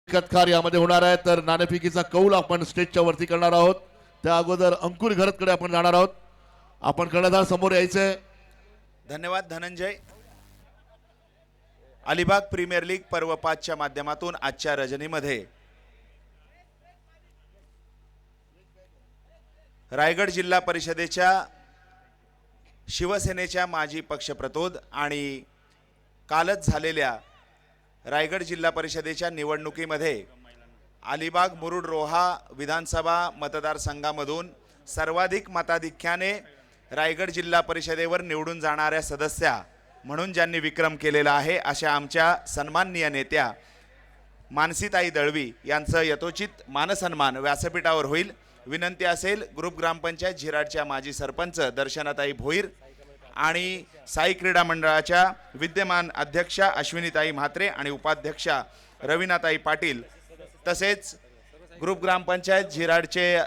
कथकार यामध्ये होणार आहे. तर नाणेफेकीचा कौल आपण स्टेजच्या वरती करणार आहोत. त्या अगोदर अंकुर घरतकडे आपण जाणार आहोत. आपण कर्णधार समोर यायचंय. धन्यवाद धनंजय. अलिबाग प्रीमियर लीग पर्व 5 च्या माध्यमातून आजच्या रजनीमध्ये रायगड जिल्हा परिषदेच्या शिवसेनेच्या माजी पक्षप्रतोद आणि कालच झालेल्या रायगड जिल्हा परिषदेच्या निवडणुकीमध्ये अलिबाग मुरुड रोहा विधानसभा मतदारसंघामधून सर्वाधिक मताधिक्याने रायगड जिल्हा परिषदेवर निवडून जाणाऱ्या सदस्या म्हणून ज्यांनी विक्रम केलेला आहे अशा आमच्या सन्माननीय नेत्या मानसीताई दळवी यांचं यथोचित मानसन्मान व्यासपीठावर होईल. विनंती असेल ग्रुप ग्रामपंचायत झिराडच्या माजी सरपंच दर्शनाताई भोईर आणि साई क्रीडा मंडळाच्या विद्यमान अध्यक्षा अश्विनीताई म्हात्रे आणि उपाध्यक्षा रवीनाताई पाटील तसेच ग्रुप ग्रामपंचायत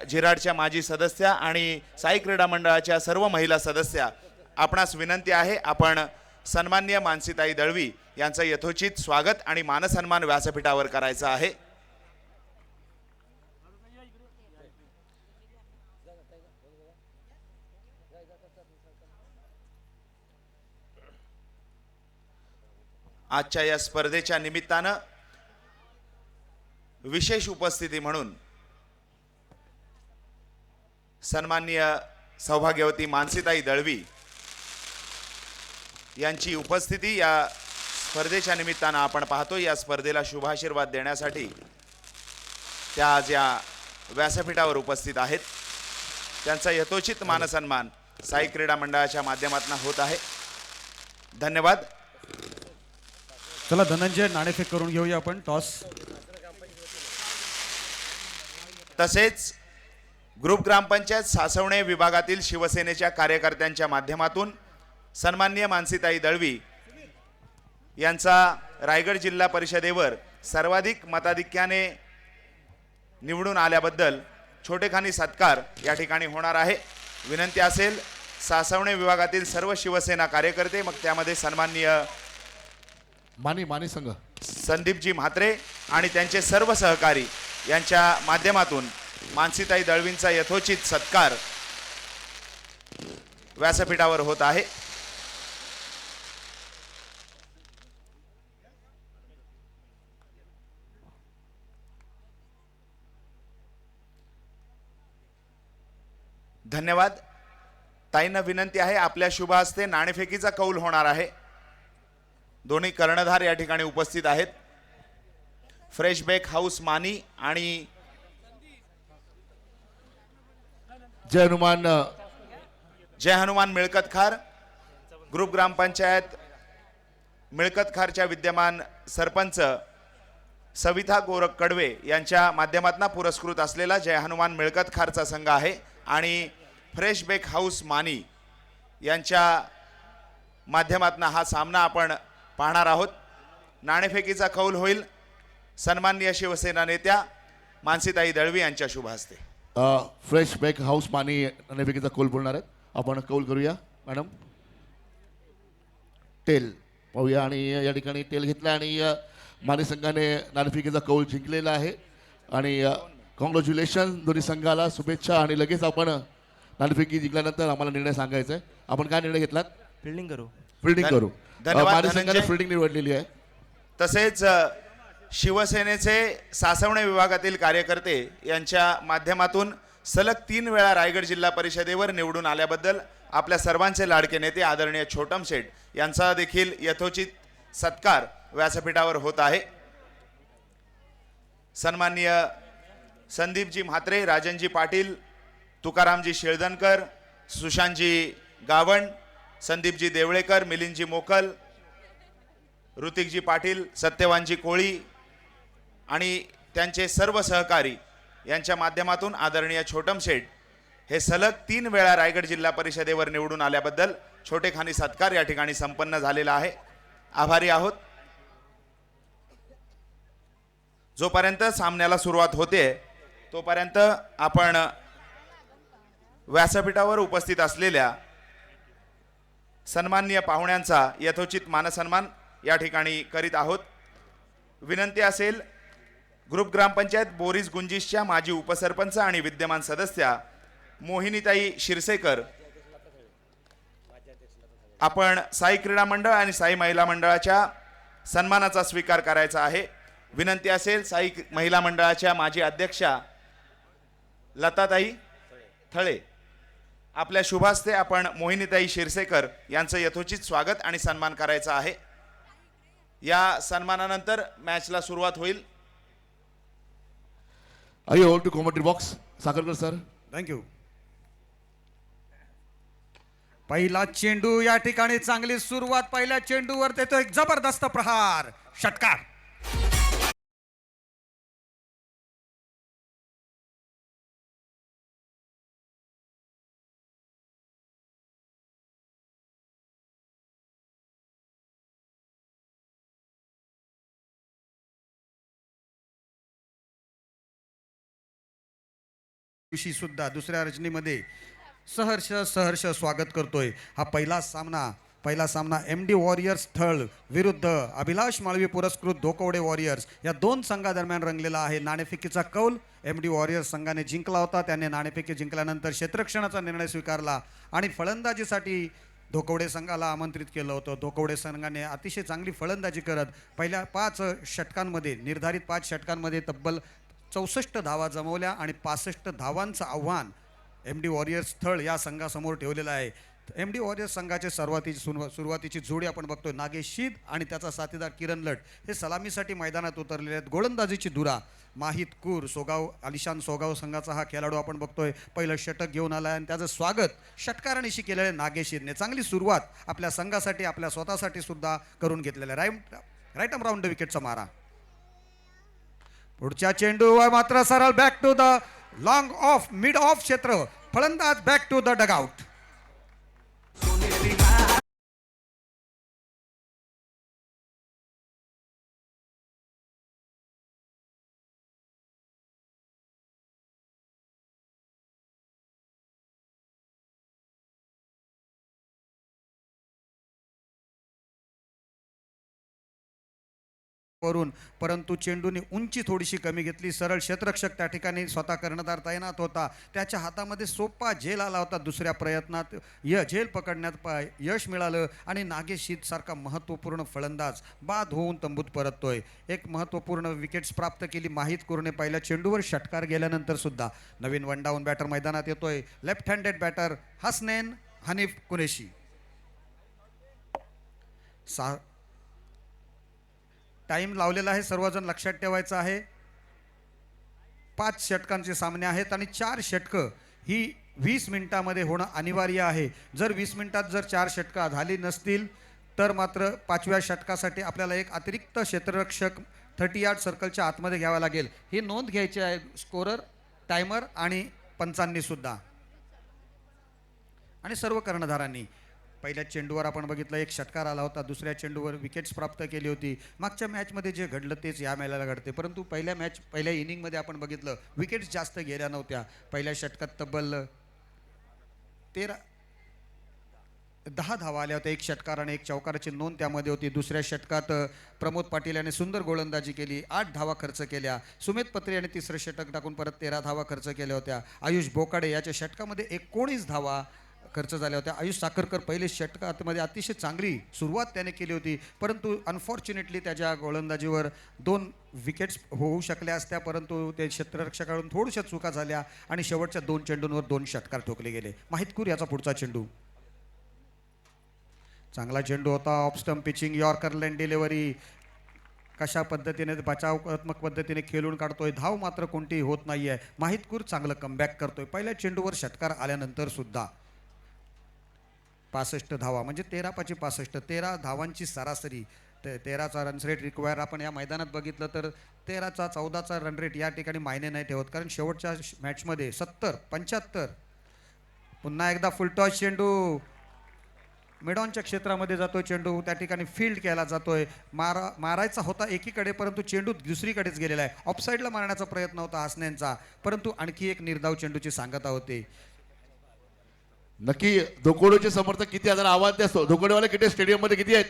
झिराडच्या माजी सदस्या आणि साई क्रीडा मंडळाच्या सर्व महिला सदस्या आपणास विनंती आहे आपण सन्माननीय मानसीताई दळवी यांचं यथोचित स्वागत आणि मानसन्मान व्यासपीठावर करायचं आहे. आजच्या या स्पर्धेच्या निमित्तानं विशेष उपस्थिती म्हणून सन्माननीय सौभाग्यवती मानसीताई दळवी यांची उपस्थिती या स्पर्धेच्या निमित्तानं आपण पाहतो. या स्पर्धेला शुभाशीर्वाद देण्यासाठी त्या आज या व्यासपीठावर उपस्थित आहेत. त्यांचा यथोचित मानसन्मान साई क्रीडा मंडळाच्या माध्यमातून होत आहे. धन्यवाद. चला धनंजय नाणेफेक करून घेऊया आपण. टॉस. तसेच ग्रुप ग्रामपंचायत सासवणे विभागातील शिवसेनेच्या कार्यकर्त्यांच्या माध्यमातून सन्माननीय मानसीताई दळवी यांचा रायगड जिल्हा परिषदेवर सर्वाधिक मताधिक्याने निवडून आल्याबद्दल छोटेखानी सत्कार या ठिकाणी होणार आहे. विनंती असेल सासवणे विभागातील सर्व शिवसेना कार्यकर्ते मग त्यामध्ये सन्माननीय मानी संघ संदीपजी म्हात्रे आणि त्यांचे सर्व सहकारी यांच्या माध्यमातून मानसीताई दळवींचा यथोचित सत्कार व्यासपीठावर होत आहे. धन्यवाद. ताईंना विनंती आहे आपल्या शुभ हस्ते नाणेफेकीचा कौल होणार आहे. दोन्ही कर्णधार या ठिकाणी उपस्थित आहेत. फ्रेश बेक हाऊस मानी आणि जय हनुमान मिळकतखार ग्रुप ग्रामपंचायत मिळकतखारच्या विद्यमान सरपंच सविता गोरख कडवे यांच्या माध्यमातून पुरस्कृत असलेला जय हनुमान मिळकतखारचा संघ आहे आणि फ्रेश बेक हाऊस मानी यांच्या माध्यमातून हा सामना आपण पाहणार आहोत. नाणेफेकीचा कौल होईल सन्माननीय शिवसेना नेत्या मानसीताई दळवी यांच्या शुभ हस्ते. फ्रेश बेक हाऊस मानी नाणेफेकीचा कौल बोलणार आहेत. आपण कौल करूया मॅडम. टेल पाहूया आणि या ठिकाणी टेल घेतला आणि मानी संघाने नाणेफेकीचा कौल जिंकलेला आहे आणि कॉंग्रॅच्युलेशन दोन्ही संघाला शुभेच्छा. आणि लगेच आपण नाणेफेकी जिंकल्यानंतर आम्हाला निर्णय सांगायचा आहे. आपण काय निर्णय घेतलात? फिल्डिंग करू. धन्यवाद. मानी संघाने फिल्डिंग निवडलेली आहे. तसेच शिवसेनेचे सासवणे विभागातील कार्यकर्ते यांच्या माध्यमातून सलग 3 वेळा रायगड जिल्हा परिषदेवर निवडून आल्याबद्दल आपल्या सर्वांचे लाडके नेते आदरणीय छोटम शेठ यांचा देखील यथोचित सत्कार व्यासपीठावर होत आहे। सन्माननीय संदीपजी म्हात्रे, राजनजी पाटील, तुकारामजी शेळदनकर, सुशांतजी गावण, संदीपजी देवळेकर, मिलिंदजी मोकल, ऋतिकजी पाटील, सत्यवानजी कोळी आणि त्यांचे सर्व सहकारी यांच्या माध्यमातून आदरणीय छोटम शेठ हे सलग 3 वेळा रायगड जिल्हा परिषदेवर निवडून आल्याबद्दल छोटेखानी सत्कार या ठिकाणी संपन्न झालेला आहे। आभारी आहोत। जोपर्यंत सामन्याला सुरुवात होते तोपर्यंत आपण व्यासपीठावर उपस्थित असलेल्या सन्माननीय पाहुण्यांचा यथोचित मानसन्मान या ठिकाणी करीत आहोत। विनंती असेल, ग्रुप ग्रामपंचायत बोरीस गुंजिशच्या माजी उपसरपंच आणि विद्यमान सदस्या मोहिनीताई शिरसेकर, आपण साई क्रीडा मंडळ आणि साई महिला मंडळाच्या सन्मानाचा स्वीकार करायचा आहे। विनंती असेल, साई महिला मंडळाच्या माजी अध्यक्षा लताताई थळे, आपल्या शुभास्ते आपण मोहिनीताई शिरसेकर यांचं यथोचित स्वागत आणि सन्मान करायचा आहे। या सन्मानानंतर मॅचला सुरुवात होईल। आइए hold to commentary box Sakharkar sir. Thank you. पहिला चेंडू या ठिकाणी चांगली सुरुवात, पहिल्या चेंडूवर देतो एक जबरदस्त प्रहार, षटकार। दिवशी सुद्धा दुसऱ्या रजनीमध्ये सहर्ष स्वागत करतोय। हा पहिला सामना MD वॉरियर्स थळ विरुद्ध अभिलाष माळवी पुरस्कृत धोकवडे वॉरियर्स या 2 संघादरम्यान रंगलेला आहे। नाणेफेकीचा कौल MD वॉरियर्स संघाने जिंकला होता। त्याने नाणेफेकी जिंकल्यानंतर क्षेत्ररक्षणाचा निर्णय स्वीकारला आणि फलंदाजीसाठी धोकवडे संघाला आमंत्रित केलं होतं। धोकवडे संघाने अतिशय चांगली फलंदाजी करत पहिल्या 5 षटकांमध्ये, निर्धारित 5 षटकांमध्ये तब्बल 64 धावा जमवल्या आणि 65 धावांचं आव्हान MD वॉरियर्स थळ या संघासमोर ठेवलेलं आहे। MD वॉरियर्स संघाचे सुरुवातीची जोडी आपण बघतोय, नागेश शीद आणि त्याचा साथीदार किरण लट हे सलामीसाठी मैदानात उतरलेले आहेत। गोलंदाजीची धुरा माहित कूर सोगाव, आलिशान सोगाव संघाचा हा खेळाडू आपण बघतोय, पहिलं षटक घेऊन आला आणि त्याचं स्वागत षटकारांनीशी केलेले नागेश शीदने चांगली सुरुवात आपल्या संघासाठी, आपल्या स्वतःसाठी सुद्धा करून घेतलेल्या। राईट आर्म राऊंड विकेटचा मारा। पुढच्या चेंडूवर मात्र सरळ back to the long off mid off क्षेत्र, फलंदाज बॅक टू द डगआउट। वरून परंतु चेंडूने उंची थोडीशी कमी घेतली। सरळ क्षेत्ररक्षक त्या ठिकाणी स्वतः कर्णधार तैनात होता, त्याच्या हातामध्ये सोपा झेल आला होता। दुसऱ्या प्रयत्नात झेल पकडण्यात यश मिळालं आणि नागेश शीद सारखा महत्त्वपूर्ण फलंदाज बाद होऊन तंबूत परततोय। एक महत्त्वपूर्ण विकेट्स प्राप्त केली माहित कूरने। पहिल्या चेंडूवर षटकार गेल्यानंतर सुद्धा नवीन वन डाऊन बॅटर मैदानात येतोय, left handed batter Hasnain Hanif Qureshi. Time लावलेला आहे, सर्वजण लक्षात ठेवायचं आहे। 5 षटकांचे सामने आहेत आणि 4 षटकं ही 20 मिनिटांमध्ये होणं अनिवार्य आहे। जर 20 मिनिटात जर 4 षटकं झाली नसतील तर मात्र 5व्या षटकासाठी आपल्याला एक अतिरिक्त क्षेत्ररक्षक 30 यार्ड सर्कलच्या आतमध्ये घ्यावा लागेल। ही नोंद घ्यायची आहे स्कोरर, टायमर आणि पंचांनी सुद्धा आणि सर्व कर्णधारांनी। पहिल्या चेंडूवर आपण बघितलं एक षटकार आला होता, दुसऱ्या चेंडूवर विकेट्स प्राप्त केली होती। मागच्या मॅचमध्ये जे घडलं तेच या मॅचला घडते, परंतु पहिल्या इनिंगमध्ये आपण बघितलं विकेट्स जास्त गेल्या नव्हत्या। पहिल्या षटकात तब्बल 10 धावा आल्या होत्या, एक षटकार आणि एक चौकाराची नोंद त्यामध्ये होती। दुसऱ्या षटकात प्रमोद पाटील याने सुंदर गोलंदाजी केली, 8 धावा खर्च केल्या। सुमित पत्रे याने तिसरं षटक टाकून परत 13 धावा खर्च केल्या होत्या। आयुष बोकाडे याच्या षटकामध्ये 19 धावा खर्च झाल्या होत्या। आयुष साखरकर पहिले षटकामध्ये अतिशय चांगली सुरुवात त्याने केली होती, परंतु अनफॉर्च्युनेटली त्याच्या गोलंदाजीवर 2 विकेट्स होऊ शकल्या असत्या, परंतु ते क्षेत्ररक्षकाकडून थोड्याशा चुका झाल्या आणि शेवटच्या 2 चेंडूंवर 2 षटकार ठोकले गेले। माहित कूर याचा पुढचा चेंडू। चांगला चेंडू होता. Of stump pitching, yorker length delivery. कशा पद्धतीने बचावात्मक पद्धतीने खेळून काढतोय. धाव मात्र कोणतीही होत नाहीये. माहितपूर चांगलं कमबॅक करतोय. पहिल्या चेंडूवर षटकार आल्यानंतर सुद्धा 65 धावा म्हणजे 13/65, 13 धावांची सरासरी. 13चा रन रेट रिक्वायर आपण या मैदानात बघितलं तर 13चा 14चा रन रेट या ठिकाणी मायने नाही ठेवत, कारण शेवटच्या मॅचमध्ये 70, 75. पुन्हा एकदा फुलटॉस चेंडू मिडॉनच्या क्षेत्रामध्ये जातोय. चेंडू त्या ठिकाणी फील्ड केला जातोय. मारायचा होता एकीकडे, परंतु चेंडू दुसरीकडेच गेलेला आहे. ऑफसाईडला मारण्याचा प्रयत्न होता हसनेंचा, परंतु आणखी एक निर्धाव चेंडूची सांगता होते. नक्की धोकोडोचे समर्थक किती हजार आवाज द्या. धोकोडेवाले किती स्टेडियम मध्ये किती आहेत?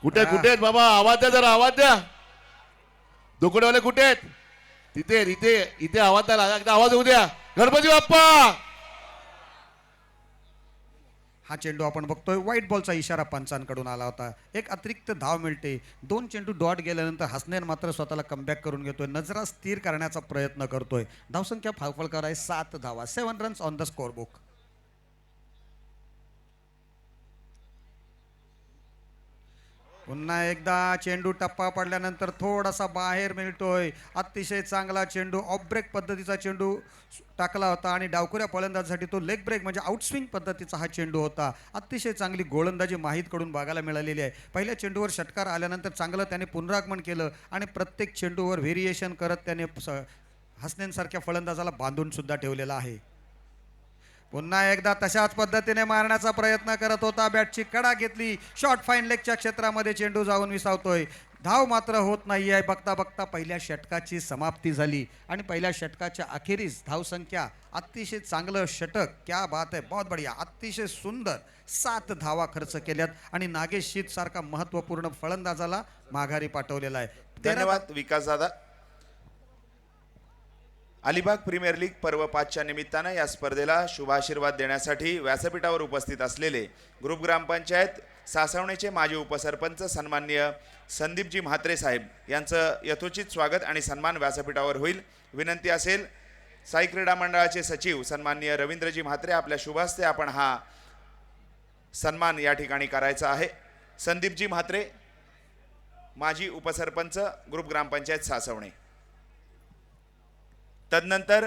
कुठे कुठे आहेत बाबा? आवाज द्या, जरा आवाज द्या. धोकोडेवाले कुठे आहेत? तिथे इथे इथे आवाज द्या. एकदा आवाज येऊ द्या. गणपती बाप्पा. हा चेंडू आपण बघतोय, व्हाईट बॉलचा इशारा पंचांकडून आला होता. एक अतिरिक्त धाव मिळते. 2 चेंडू डॉट गेल्यानंतर हसनेन मात्र स्वतःला कमबॅक करून घेतोय. नजरा स्थिर करण्याचा प्रयत्न करतोय. धावसंख्या फाळफळकर आहे 7 धावा, 7 runs on the score book. पुन्हा एकदा चेंडू टप्पा पडल्यानंतर थोडासा बाहेर मिळतोय. अतिशय चांगला चेंडू, ऑफ ब्रेक पद्धतीचा चेंडू टाकला होता आणि डावखुऱ्या फलंदाजासाठी तो लेग ब्रेक म्हणजे आउटस्विंग पद्धतीचा हा चेंडू होता. अतिशय चांगली गोलंदाजी माहीतकडून बघायला मिळालेली आहे. पहिल्या चेंडूवर षटकार आल्यानंतर चांगलं त्याने पुनरागमन केलं आणि प्रत्येक चेंडूवर व्हेरिएशन करत त्याने हसनेंसारख्या फलंदाजाला बांधून सुद्धा ठेवलेला आहे. पुन्हा एकदा तशाच पद्धतीने मारण्याचा प्रयत्न करत होता. बॅटची कडा घेतली. शॉर्ट फाईन लेगच्या क्षेत्रामध्ये चेंडू जाऊन विसावतोय. धाव मात्र होत नाही आहे. बघता बघता पहिल्या षटकाची समाप्ती झाली आणि पहिल्या षटकाच्या अखेरीस धावसंख्या, अतिशय चांगलं षटक, क्या बात आहे, बहुत बढिया, अतिशय सुंदर. 7 धावा खर्च केल्यात आणि नागेश शीत सारखा महत्वपूर्ण फलंदाजाला माघारी पाठवलेला आहे. धन्यवाद विकास दादा. अलिबाग प्रीमियर लीग पर्व 5च्या निमित्तानं या स्पर्धेला शुभाशीर्वाद देण्यासाठी व्यासपीठावर उपस्थित असलेले ग्रुप ग्रामपंचायत सासवणेचे माजी उपसरपंच सन्माननीय संदीपजी म्हात्रे साहेब यांचं यथोचित स्वागत आणि सन्मान व्यासपीठावर होईल. विनंती असेल साई क्रीडा मंडळाचे सचिव सन्माननीय रवींद्रजी म्हात्रे, आपल्या शुभहस्ते आपण हा सन्मान या ठिकाणी करायचा आहे. संदीपजी म्हात्रे, माजी उपसरपंच, ग्रुप ग्रामपंचायत सासवणे. तदनंतर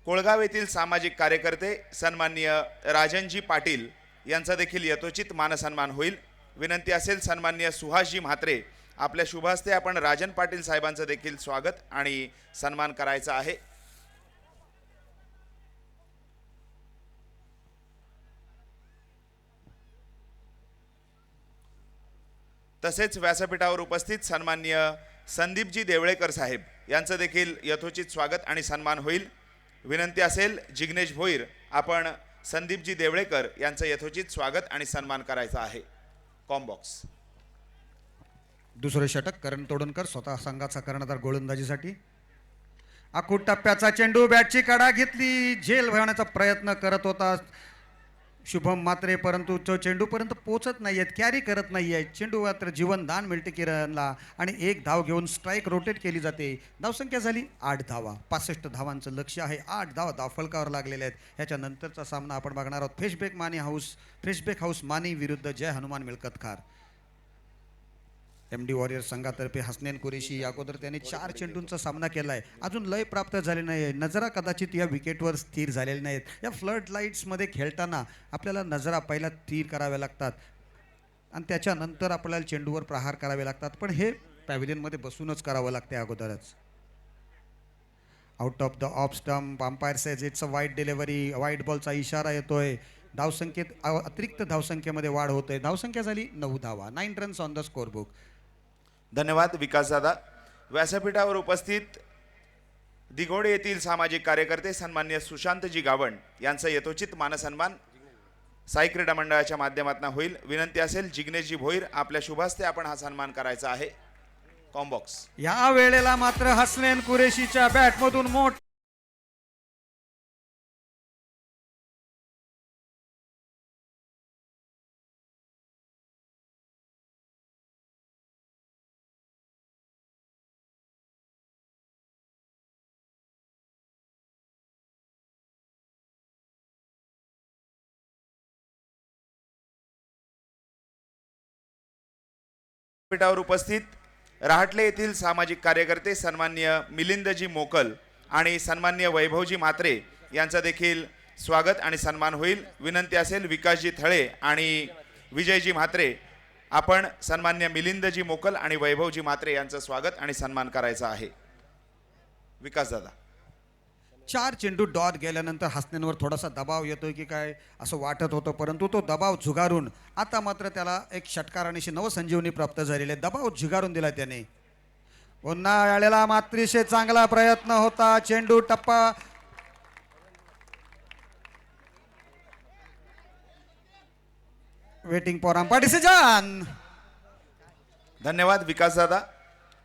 कोळगाव येथील सामाजिक कार्यकर्ते सन्माननीय राजनजी पाटील यांचा देखील यथोचित मानसन्मान होईल. विनंती असेल सन्माननीय सुहासजी म्हात्रे, आपल्या शुभहस्ते आपण राजन पाटील साहेबांचं देखील स्वागत आणि सन्मान करायचा आहे. तसेच व्यासपीठावर उपस्थित सन्माननीय संदीपजी देवळेकर साहेब यांचं देखील यथोचित स्वागत आणि सन्मान होईल. विनंती असेल जिग्नेश भोईर, आपण संदीपजी देवळेकर यांचं यथोचित स्वागत आणि सन्मान करायचा आहे. कॉम्बॉक्स. दुसरं षटक करण तोडणकर, स्वतः संघाचा कर्णधार गोलंदाजीसाठी. आखूट टप्प्याचा चेंडू, बॅटची कडा घेतली. झेल भरण्याचा प्रयत्न करत होता शुभम म्हात्रे, परंतु तो चेंडूपर्यंत पोहोचत नाही आहेत, कॅरी करत नाही आहे. चेंडू मात्र जीवनदान मिळते किरणला आणि 1 धाव घेऊन स्ट्राईक रोटेट केली जाते. धावसंख्या झाली 8 धावा. 65 धावांचं लक्ष आहे. 8 धावा धावफलकावर लागलेले आहेत. ह्याच्या नंतरचा सामना आपण बघणार आहोत फ्रेशबेक हाऊस मानी विरुद्ध जय हनुमान मिळकतकार. MD वॉरियर्स संघातर्फे हसनेन कुरेशी अगोदर त्याने 4 चेंडूंचा सामना केला आहे. अजून लय प्राप्त झाले नाही. नजरा कदाचित या विकेटवर स्थिर झालेल्या नाहीत. या फ्लड लाईट्समध्ये खेळताना आपल्याला नजरा पहिला स्थिर कराव्या लागतात आणि त्याच्यानंतर आपल्याला चेंडूवर प्रहार करावे लागतात, पण हे पॅव्हिलियनमध्ये बसूनच करावं लागते अगोदरच. Out of the off stump, umpire says it's a wide delivery. White बॉलचा इशारा येतोय. धावसंख्येत अतिरिक्त धावसंख्येमध्ये वाढ होते. धावसंख्या झाली 9 धावा, 9 runs on the score book. धन्यवाद विकास दादा. व्यासपीठावर उपस्थित दिघोडे येथील सामाजिक कार्यकर्ते सन्माननीय सुशांतजी गावण यांचं यथोचित मानसन्मान साई क्रीडा मंडळाच्या माध्यमातून होईल. विनंती असेल जिग्नेशजी भोईर, आपल्या शुभहस्ते आपण हा सन्मान करायचा आहे. कॉम्बॉक्स. या वेळेला मात्र हसनेन कुरेशीच्या बॅटमधून मोठ व्यासपीठावर उपस्थित रहाटले येथील सामाजिक कार्यकर्ते सन्माननीय मिलिंदजी मोकल आणि सन्माननीय वैभवजी म्हात्रे यांचं देखील स्वागत आणि सन्मान होईल. विनंती असेल विकासजी थळे आणि विजयजी म्हात्रे आपण सन्माननीय मिलिंदजी मोकल आणि वैभवजी म्हात्रे यांचं स्वागत आणि सन्मान करायचा आहे. विकास दादा. 4 चेंडू डॉट गेल्यानंतर हसण्यांवर थोडासा दबाव येतोय की काय असं वाटत होतं, परंतु तो दबाव झुगारून आता मात्र त्याला एक षटकार आणि नवसंजीवनी प्राप्त झालेली आहे. दबाव झुगारून दिला त्याने. पुन्हा वेळेला मात्रीशे चांगला प्रयत्न होता. चेंडू टप्पा वेटिंग फॉर अंपायर डिसिजन. धन्यवाद विकास दादा.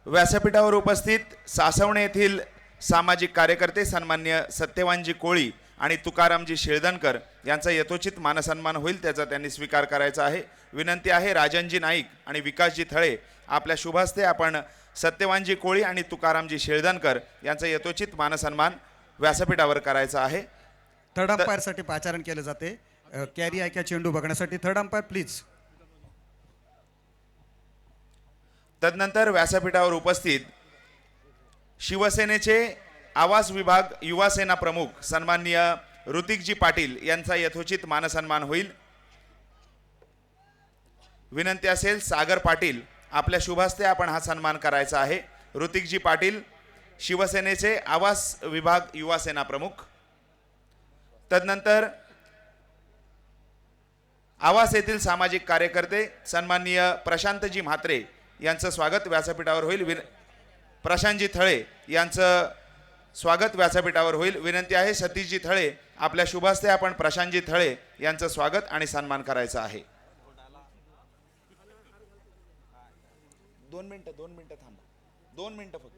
व्यासपीठावर उपस्थित सासवणे येथील सामाजिक कार्यकर्ते सन्माननीय सत्यवानजी कोळी आणि तुकारामजी शेळदणकर यांचा यथोचित मानसन्मान होईल, त्याचा त्यांनी स्वीकार करायचा आहे. विनंती आहे राजनजी नाईक आणि विकासजी थळे आपल्या शुभहस्ते आपण सत्यवानजी कोळी आणि तुकारामजी शेळदणकर यांचा यथोचित मानसन्मान व्यासपीठावर करायचा आहे. थर्ड अंपायरसाठी पाचारण केले जाते. कॅरी आहे का चेंडू बघण्यासाठी थर्ड अंपायर प्लीज. तदनंतर व्यासपीठावर उपस्थित शिवसेनेचे आवास विभाग युवा सेना प्रमुख सन्माननीय ऋतिकजी पाटील यांचा यथोचित मानसन्मान होईल. विनंती असेल सागर पाटील आपल्या शुभहस्ते आपण हा सन्मान करायचा आहे. ऋतिकजी पाटील शिवसेनेचे आवास विभाग युवा सेना प्रमुख. तदनंतर आवास येथील सामाजिक कार्यकर्ते सन्माननीय प्रशांतजी म्हात्रे यांचं स्वागत व्यासपीठावर होईल. प्रशांतजी थळे यांचं स्वागत व्यासपीठावर होईल. विनंती आहे सतीशजी थळे आपल्या शुभहस्ते आपण प्रशांतजी थळे यांचं स्वागत आणि सन्मान करायचा आहे. 2 मिनिटं थांबा. 2 मिनिटं फक्त.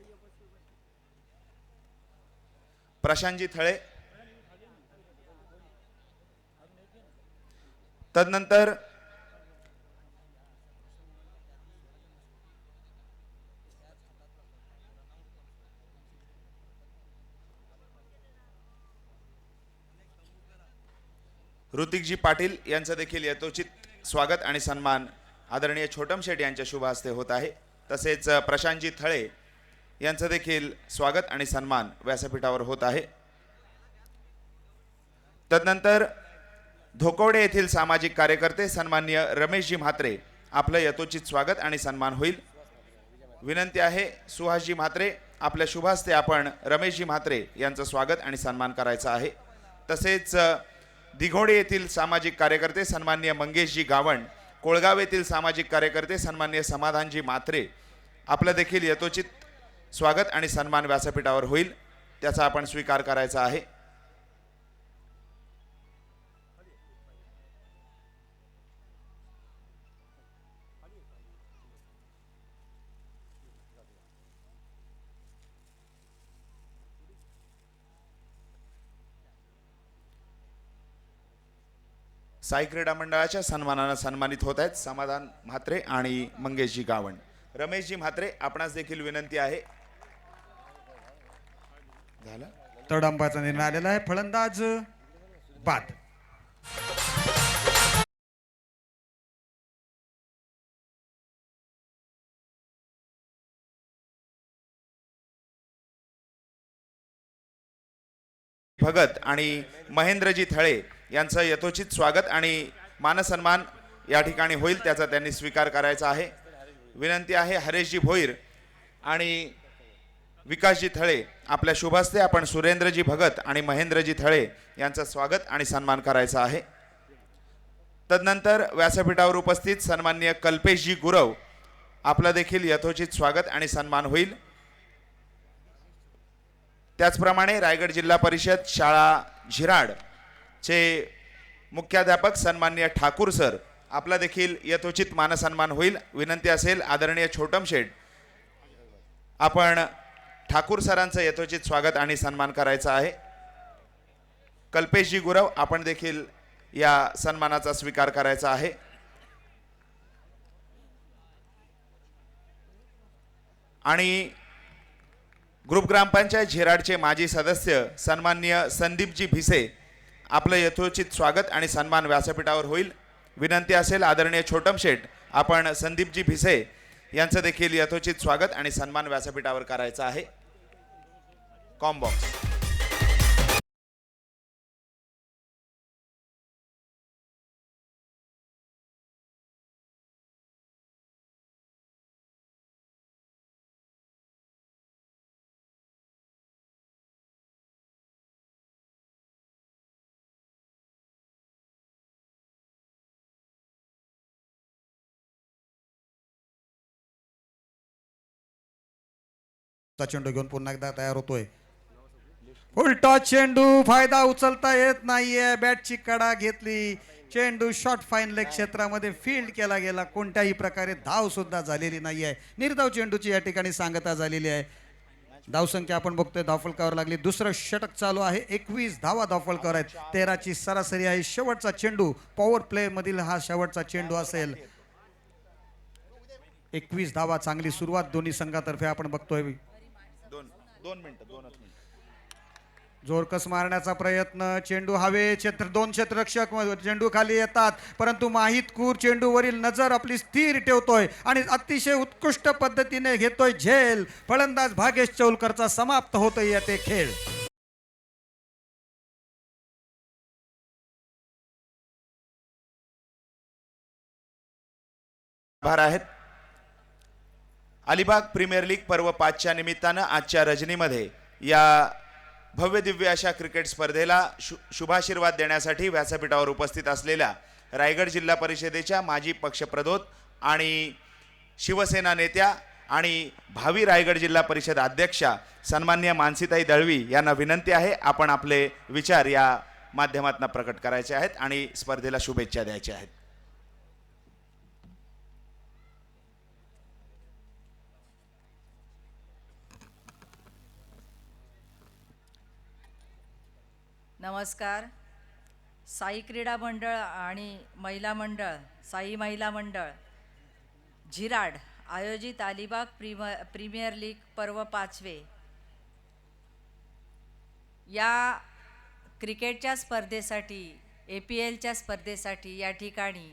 प्रशांतजी थळे. तदनंतर ऋतिकजी पाटील यांचं देखील यथोचित स्वागत आणि सन्मान आदरणीय छोटम शेठ यांच्या शुभ हस्ते होत आहे. तसेच प्रशांतजी थळे यांचं देखील स्वागत आणि सन्मान व्यासपीठावर होत आहे. तदनंतर धोकवडे येथील सामाजिक कार्यकर्ते सन्माननीय रमेशजी म्हात्रे आपलं यथोचित स्वागत आणि सन्मान होईल. विनंती आहे सुहासजी म्हात्रे आपल्या शुभ हस्ते आपण रमेशजी म्हात्रे यांचं स्वागत आणि सन्मान करायचा आहे. तसेच दिघोडे येथील सामाजिक कार्यकर्ते सन्माननीय मंगेशजी गावण, कोळगाव येथील सामाजिक कार्यकर्ते सन्माननीय समाधानजी म्हात्रे आपलं देखील यथोचित स्वागत आणि सन्मान व्यासपीठावर होईल, त्याचा आपण स्वीकार करायचा आहे. साई क्रीडा मंडळाच्या सन्मानानं सन्मानित होत आहेत समाधान म्हात्रे आणि मंगेशजी गावण. रमेशजी म्हात्रे आपणास देखील विनंती आहे. झालं. थर्ड अंपायरचा निर्णय आलेला आहे. फलंदाज बाद. भगत आणि महेंद्रजी थळे यांचं यथोचित स्वागत आणि मानसन्मान या ठिकाणी होईल, त्याचा त्यांनी स्वीकार करायचा आहे. विनंती आहे हरेशजी भोईर आणि विकासजी थळे आपल्या शुभहस्ते आपण सुरेंद्रजी भगत आणि महेंद्रजी थळे यांचं स्वागत आणि सन्मान करायचा आहे. तदनंतर व्यासपीठावर उपस्थित सन्माननीय कल्पेशजी गुरव आपलं देखील यथोचित स्वागत आणि सन्मान होईल. त्याचप्रमाणे रायगड जिल्हा परिषद शाळा झिराड चे मुख्याध्यापक सन्माननीय ठाकूर सर आपला देखील यथोचित मानसन्मान होईल. विनंती असेल आदरणीय छोटम शेठ आपण ठाकूर सरांचं यथोचित स्वागत आणि सन्मान करायचा आहे. कल्पेशजी गुरव आपण देखील या सन्मानाचा स्वीकार करायचा आहे. आणि ग्रुप ग्रामपंचायत झिराडचे माजी सदस्य सन्माननीय संदीपजी भिसे आपलं यथोचित स्वागत आणि सन्मान व्यासपीठावर होईल. विनंती असेल आदरणीय छोटम शेठ आपण संदीपजी भिसे यांचं देखील यथोचित स्वागत आणि सन्मान व्यासपीठावर करायचा आहे. कॉम्बॉक्स चेंडू घेऊन पुन्हा एकदा तयार होतोय. उलटा चेंडू, फायदा उचलता येत नाहीये. बॅटची कडा घेतली, चेंडू शॉर्ट फाईन लेग क्षेत्रामध्ये फील्ड केला गेला. कोणत्याही प्रकारे धाव सुद्धा झालेली नाहीये. निर्धाव चेंडूची या ठिकाणी सांगता झालेली आहे. धावसंख्या आपण बघतोय धावफलकावर लागली. दुसरं षटक चालू आहे. 21 धावा धावफलकावर आहेत. 13ची सरासरी आहे. शेवटचा चेंडू पॉवर प्ले मधील हा शेवटचा चेंडू असेल. 21 धावा, चांगली सुरुवात दोन्ही संघातर्फे आपण बघतोय. दोन मिनिटं. जोरकस मारण्याचा प्रयत्न, चेंडू हवे, दोन क्षेत्ररक्षक चेंडू खाली येतात, परंतु माहितकूर चेंडूवरील नजर आपली स्थिर ठेवतोय आणि अतिशय उत्कृष्ट पद्धतीने घेतोय झेल. फलंदाज भागेश चौलकरचा समाप्त होतोय येथे खेळ. आभार आहेत. अलिबाग प्रीमियर लीग पर्व 5च्या निमित्तानं आजच्या रजनीमध्ये या भव्य दिव्य अशा क्रिकेट स्पर्धेला शुभाशीर्वाद देण्यासाठी व्यासपीठावर उपस्थित असलेल्या रायगड जिल्हा परिषदेच्या माजी पक्षप्रधोत आणि शिवसेना नेत्या आणि भावी रायगड जिल्हा परिषद अध्यक्षा सन्माननीय मानसीताई दळवी यांना विनंती आहे, आपण आपले विचार या माध्यमातून प्रकट करायचे आहेत आणि स्पर्धेला शुभेच्छा द्यायच्या आहेत. नमस्कार. साई क्रीडा मंडळ आणि महिला मंडळ, साई महिला मंडळ झिराड आयोजित अलिबाग प्रीमियर लीग पर्व 5वे या क्रिकेटच्या स्पर्धेसाठी, APLच्या स्पर्धेसाठी या ठिकाणी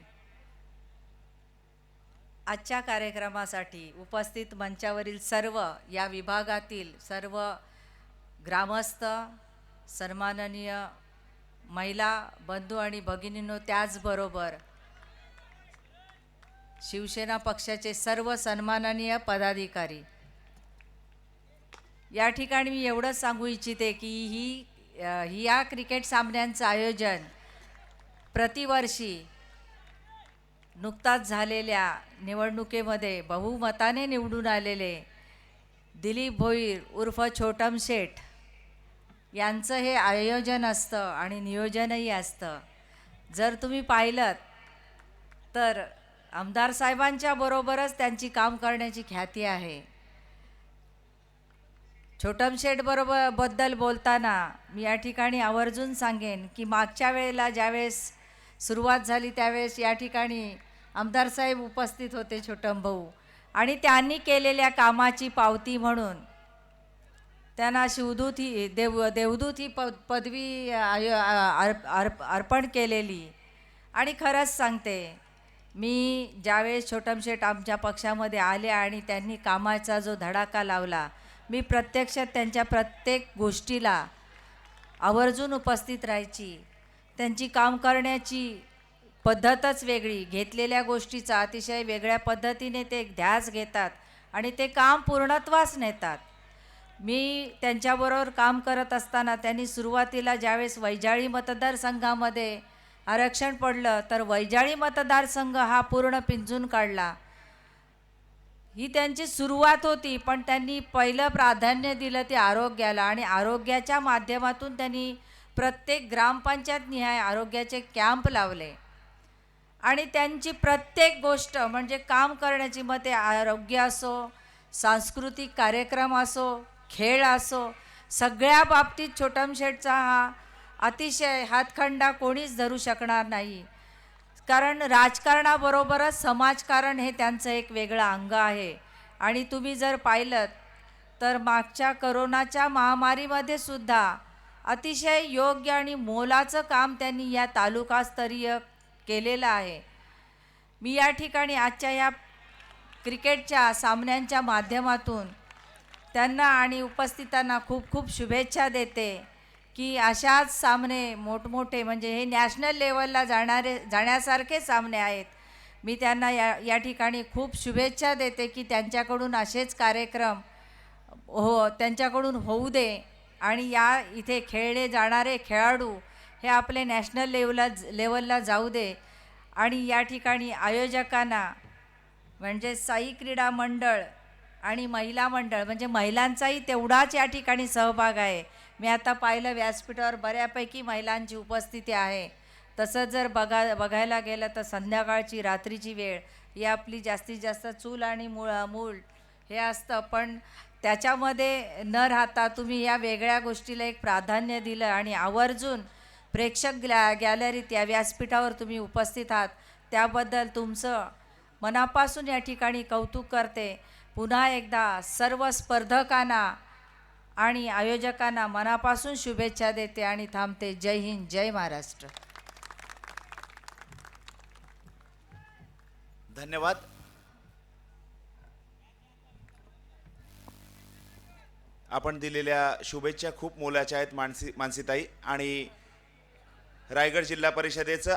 आजच्या कार्यक्रमासाठी उपस्थित मंचावरील सर्व या विभागातील सर्व ग्रामस्थ, सन्माननीय महिला बंधू आणि भगिनींनो, त्याचबरोबर शिवसेना पक्षाचे सर्व सन्माननीय पदाधिकारी, या ठिकाणी मी एवढंच सांगू इच्छिते की या क्रिकेट सामन्यांचं आयोजन प्रतिवर्षी नुकताच झालेल्या निवडणुकीमध्ये बहुमताने निवडून आलेले दिलीप भोईर उर्फ छोटम शेठ यांचं हे आयोजन असतं आणि नियोजनही असतं. जर तुम्ही पाहिलं तर आमदार साहेबांच्या बरोबरच त्यांची काम करण्याची ख्याती आहे. छोटम शेठ बद्दल बोलताना मी या ठिकाणी आवर्जून सांगेन की मागच्या वेळेला ज्यावेळेस सुरुवात झाली त्यावेळेस या ठिकाणी आमदार साहेब उपस्थित होते, छोटम भाऊ, आणि त्यांनी केलेल्या कामाची पावती म्हणून त्यांना देवदूत ही पदवी अर्पण केलेली. आणि खरंच सांगते, मी ज्यावेळेस छोटम शेठ आमच्या पक्षामध्ये आले आणि त्यांनी कामाचा जो धडाका लावला, मी प्रत्यक्षात त्यांच्या प्रत्येक गोष्टीला आवर्जून उपस्थित राहायची. त्यांची काम करण्याची पद्धतच वेगळी, घेतलेल्या गोष्टीचा अतिशय वेगळ्या पद्धतीने ते ध्यास घेतात आणि ते काम पूर्णत्वास नेतात. मी त्यांच्याबरोबर काम करत असताना त्यांनी सुरुवातीला ज्यावेळेस वैजाळी मतदारसंघामध्ये आरक्षण पडलं तर वैजाळी मतदारसंघ हा पूर्ण पिंजून काढला. ही त्यांची सुरुवात होती, पण त्यांनी पहिलं प्राधान्य दिलं ते आरोग्याला आणि आरोग्याच्या माध्यमातून त्यांनी प्रत्येक ग्रामपंचायत निहाय आरोग्याचे कॅम्प लावले आणि त्यांची प्रत्येक गोष्ट म्हणजे काम करण्याची, मग ते आरोग्य असो, सांस्कृतिक कार्यक्रम असो, खेळ असो, सगळ्या बाबतीत छोटम शेठचा हा अतिशय हातखंडा कोणीच धरू शकणार नाही. कारण राजकारणाबरोबरच समाजकारण हे त्यांचं एक वेगळं अंग आहे. आणि तुम्ही जर पाहिलं तर मागच्या करोनाच्या महामारीमध्ये सुद्धा अतिशय योग्य आणि मोलाचं काम त्यांनी या तालुकास्तरीय केलेलं आहे. मी या ठिकाणी आजच्या या क्रिकेटच्या सामन्यांच्या माध्यमातून त्यांना आणि उपस्थितांना खूप खूप शुभेच्छा देते की अशाच सामने मोठमोठे म्हणजे हे नॅशनल लेवलला जाण्यासारखे सामने आहेत. मी त्यांना या ठिकाणी खूप शुभेच्छा देते की त्यांच्याकडून असेच कार्यक्रम त्यांच्याकडून होऊ दे आणि या इथे खेळले जाणारे खेळाडू हे आपले नॅशनल लेवलला जाऊ दे. आणि या ठिकाणी आयोजकांना म्हणजे साई क्रीडा मंडळ आणि महिला मंडळ म्हणजे महिलांचाही तेवढाच या ठिकाणी सहभाग आहे. मी आता पाहिलं व्यासपीठावर बऱ्यापैकी महिलांची उपस्थिती आहे. तसं जर बघायला गेलं तर संध्याकाळची रात्रीची वेळ ही आपली जास्तीत जास्त चूल आणि मूल हे असतं, पण त्याच्यामध्ये न राहता तुम्ही या वेगळ्या गोष्टीला एक प्राधान्य दिलं आणि आवर्जून प्रेक्षक गॅलरीत या व्यासपीठावर तुम्ही उपस्थित आहात त्याबद्दल तुमचं मनापासून या ठिकाणी कौतुक करते. पुन्हा एकदा सर्व स्पर्धकांना आणि आयोजकांना मनापासून शुभेच्छा देते आणि थांबते. जय हिंद, जय महाराष्ट्र. धन्यवाद. आपण दिलेल्या शुभेच्छा खूप मोलाच्या आहेत मानसीताई. आणि रायगड जिल्हा परिषदेचं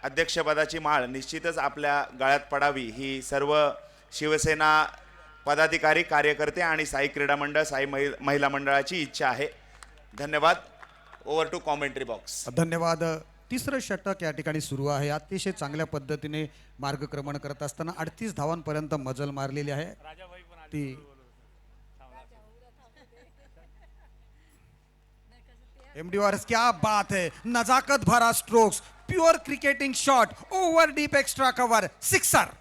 अध्यक्षपदाची माळ निश्चितच आपल्या गळ्यात पडावी ही सर्व शिवसेना पदाधिकारी, कार्यकर्ते आणि साई क्रीडा मंडळ, साई महिला मंडळाची इच्छा आहे. धन्यवाद. Over to commentary box. धन्यवाद. तिसरं षटक या ठिकाणी सुरू आहे. अतिशय चांगल्या पद्धतीने मार्गक्रमण करत असताना 38 धावांपर्यंत मजल मारलेली आहे. ती एमडी वॉरियर्स, क्या बात है, नजाकत भरा strokes, pure cricketing shot, over deep extra cover, sixer.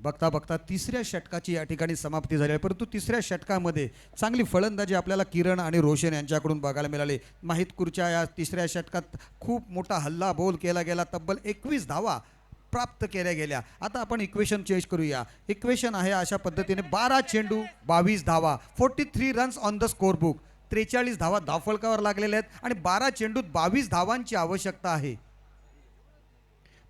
बघता बघता तिसऱ्या षटकाची या ठिकाणी समाप्ती झाली आहे. परंतु तिसऱ्या षटकामध्ये चांगली फलंदाजी आपल्याला किरण आणि रोशन यांच्याकडून बघायला मिळाली. माहितपूरच्या या तिसऱ्या षटकात खूप मोठा हल्ला बोल केला गेला. तब्बल 21 धावा प्राप्त केल्या गेल्या. आता आपण इक्वेशन चेंज करूया. इक्वेशन आहे अशा पद्धतीने 12 चेंडू 22 धावा, 43 runs on the score book. 43 धावा धावफलकावर लागलेल्या आहेत आणि 12 चेंडूत 22 धावांची आवश्यकता आहे.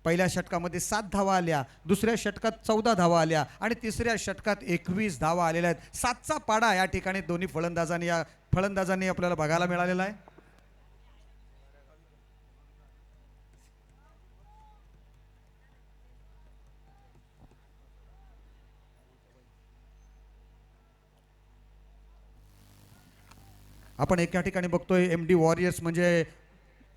पहिल्या षटकामध्ये 7 धावा आल्या, दुसऱ्या षटकात 14 धावा आल्या आणि तिसऱ्या षटकात 21 धावा आलेल्या आहेत. 7चा पाडा या ठिकाणी दोन्ही फलंदाजांनी आपल्याला बघायला मिळालेला आहे. आपण एका ठिकाणी बघतोय एमडी वॉरियर्स म्हणजे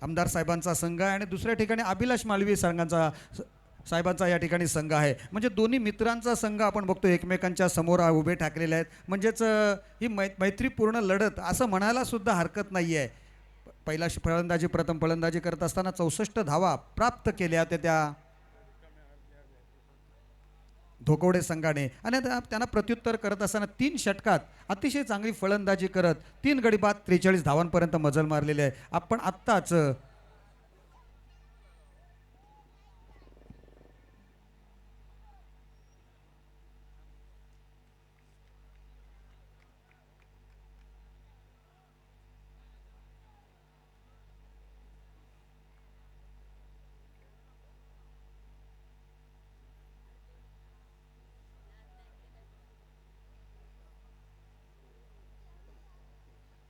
आमदार साहेबांचा संघ आहे आणि दुसऱ्या ठिकाणी अभिलाष माळवी साहेबांचा या ठिकाणी संघ आहे. म्हणजे दोन्ही मित्रांचा संघ आपण बघतो एकमेकांच्या समोर उभे ठाकलेले आहेत. म्हणजेच ही मैत्रीपूर्ण लढत असं म्हणायला सुद्धा हरकत नाही आहे. प्रथम फलंदाजी करत असताना 64 धावा प्राप्त केल्या त्या धोकवडे संघाने आणि त्यांना प्रत्युत्तर करत असताना 3 षटकात अतिशय चांगली फलंदाजी करत 3 गडी बाद 43 धावांपर्यंत मजल मारलेली आहे. आपण आत्ताच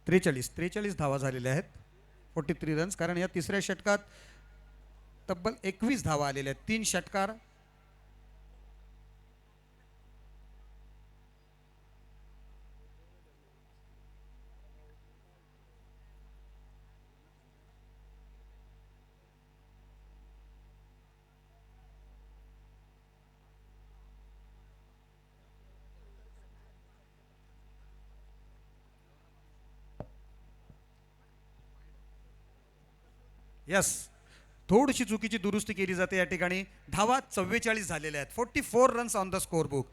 त्रेचाळीस धावा झालेल्या आहेत. 43 रन्स. कारण या तिसऱ्या षटकात तब्बल 21 धावा आलेल्या आहेत. 3 षटकार यस, थोडीशी चुकीची दुरुस्ती केली जाते या ठिकाणी. धावा 44 झालेल्या आहेत. 44 runs on the score book.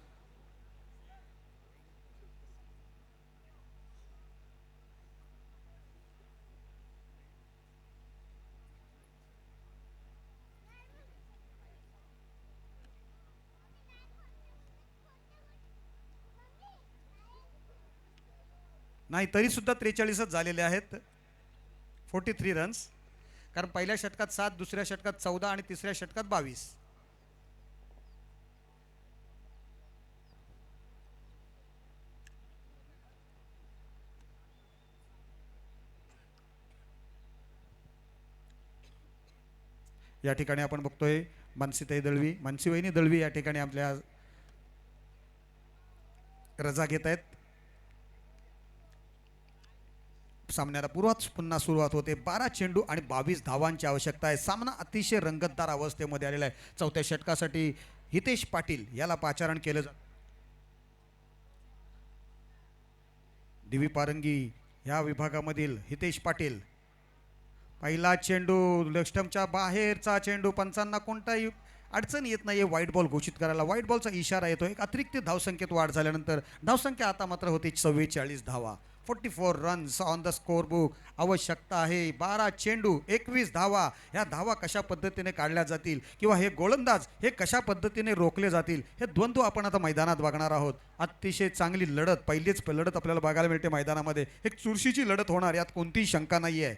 नाही, तरी सुद्धा 43च झालेले आहेत. 43 रन्स. कारण पहिल्या षटकात 7, दुसऱ्या षटकात 14 आणि तिसऱ्या षटकात 22. या ठिकाणी आपण बघतोय मानसीताई दळवी, मानसीवहिनी दळवी या ठिकाणी आपल्या रजा घेत आहेत. सामन्याला पुन्हा सुरुवात होते. 12 चेंडू आणि 22 धावांची आवश्यकता आहे. सामना अतिशय रंगतदार अवस्थेमध्ये आलेला आहे. चौथ्या षटकासाठी हितेश पाटील याला पाचारण केलं जात. दिवी पारंगी या विभागामधील हितेश पाटील. पहिला चेंडू लेफ्टस्टंपच्या बाहेरचा चेंडू. पंचांना कोणताही अडचण येत नाहीये व्हाईट बॉल घोषित करायला. व्हाईट बॉलचा इशारा येतो. एक अतिरिक्त धावसंख्येत वाढ झाल्यानंतर धावसंख्या आता मात्र होती 44 धावा. 44 runs on the score book. आवश्यकता आहे 12 चेंडू 21 धावा. ह्या धावा कशा पद्धतीने काढल्या जातील किंवा हे गोलंदाज हे कशा पद्धतीने रोखले जातील हे द्वंद्व आपण आता मैदानात बघणार आहोत. अतिशय चांगली लढत, पहिलीच लढत आपल्याला बघायला मिळते मैदानामध्ये. एक चुरशीची लढत होणार, यात कोणतीही शंका नाही आहे.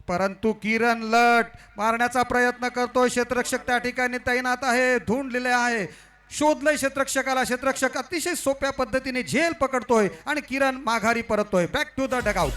परंतु किरण लट मारण्याचा प्रयत्न करतोय. क्षेत्ररक्षक त्या ठिकाणी तैनात आहे, धुंडलेले आहे, शोधलंय क्षेत्ररक्षकाला. क्षेत्ररक्षक अतिशय सोप्या पद्धतीने झेल पकडतोय आणि किरण माघारी परततोय. Back to the dugout.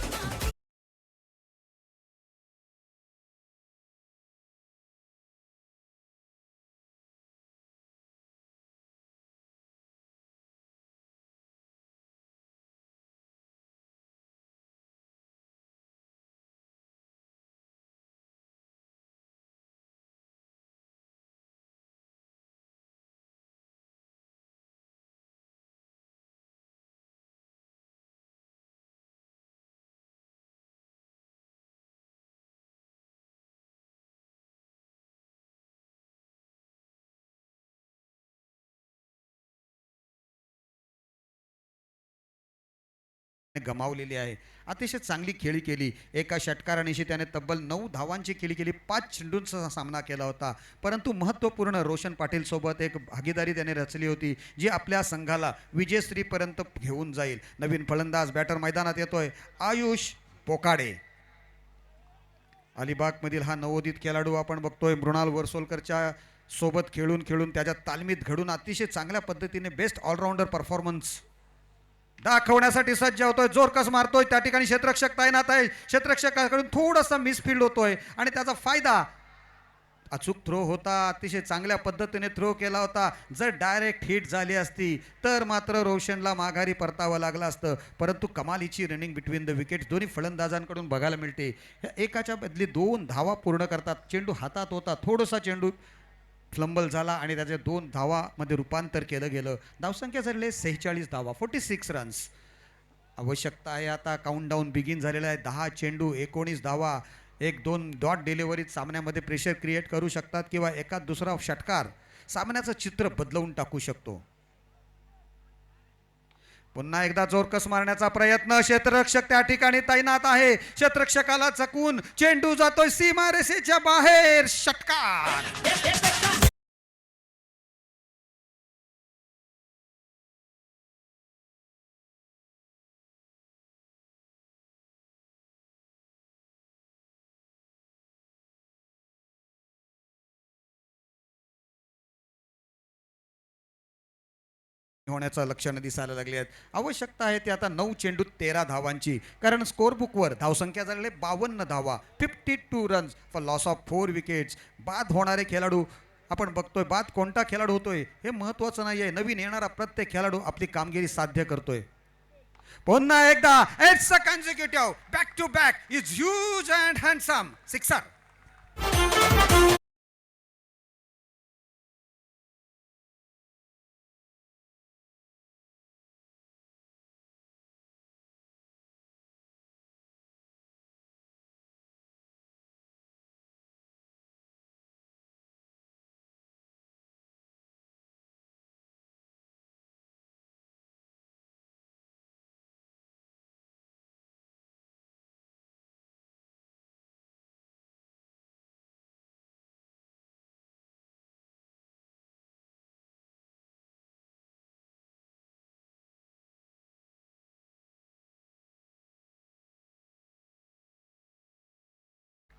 गमावलेली आहे. अतिशय चांगली खेळी केली. एका षटकारानिशी त्याने तब्बल 9 धावांची खेळी केली. 5 चेंडूंचा सामना केला होता. परंतु महत्त्वपूर्ण रोशन पाटील सोबत एक भागीदारी त्याने रचली होती जी आपल्या संघाला विजयश्रीपर्यंत घेऊन जाईल. नवीन फलंदाज बॅटर मैदानात येतोय, आयुष पोकाडे. अलिबागमधील हा नवोदित खेळाडू आपण बघतोय मृणाल वर्सोलकरच्या सोबत खेळून त्याच्या तालमीत घडून अतिशय चांगल्या पद्धतीने बेस्ट ऑलराऊंडर परफॉर्मन्स दाखवण्यासाठी सज्ज होतोय. जोरकस मारतोय. त्या ठिकाणी क्षेत्ररक्षक तैनात आहे. क्षेत्ररक्षकाकडून थोडासा मिसफिल्ड होतोय आणि त्याचा फायदा. अचूक थ्रो होता, अतिशय चांगल्या पद्धतीने थ्रो केला होता. जर डायरेक्ट हिट झाली असती तर मात्र रोशनला माघारी परतावं लागलं असतं. परंतु कमालीची रनिंग बिटवीन द विकेट्स दोन्ही फलंदाजांकडून बघायला मिळते. एकाच्या बदली 2 धावा पूर्ण करतात. चेंडू हातात होता, थोडासा चेंडू फ्लंबल झाला आणि त्याचे 2 धावामध्ये रूपांतर केलं गेलं. धावसंख्या झालेली 46 धावा, 46 रन्स. आवश्यकता आहे आता. काउंटडाऊन बिगिन झालेला आहे. 10 चेंडू 19 धावा. 1-2 डॉट डिलिव्हरीत सामन्यामध्ये प्रेशर क्रिएट करू शकतात किंवा एखाद दुसरा षटकार सामन्याचं चित्र बदलवून टाकू शकतो. पुन्हा एकदा जोरकस मारण्याचा प्रयत्न. क्षेत्ररक्षक त्या ठिकाणी तैनात आहे. क्षेत्ररक्षकाला चकून चेंडू जातोय सीमारेषेच्या बाहेर. षटकार. होण्याचं लक्षणं दिसायला लागली आहेत. आवश्यकता आहे ती आता 9 चेंडू 13 धावांची. कारण स्कोर बुकवर धावसंख्या झालेले 52 धावा, 52 runs for loss of 4 wickets. बाद होणारे खेळाडू आपण बघतोय. बाद कोणता खेळाडू होतोय हे महत्त्वाचं नाही आहे. नवीन येणारा प्रत्येक खेळाडू आपली कामगिरी साध्य करतोय. पुन्हा एकदा it's a consecutive back to back is huge and handsome sixer.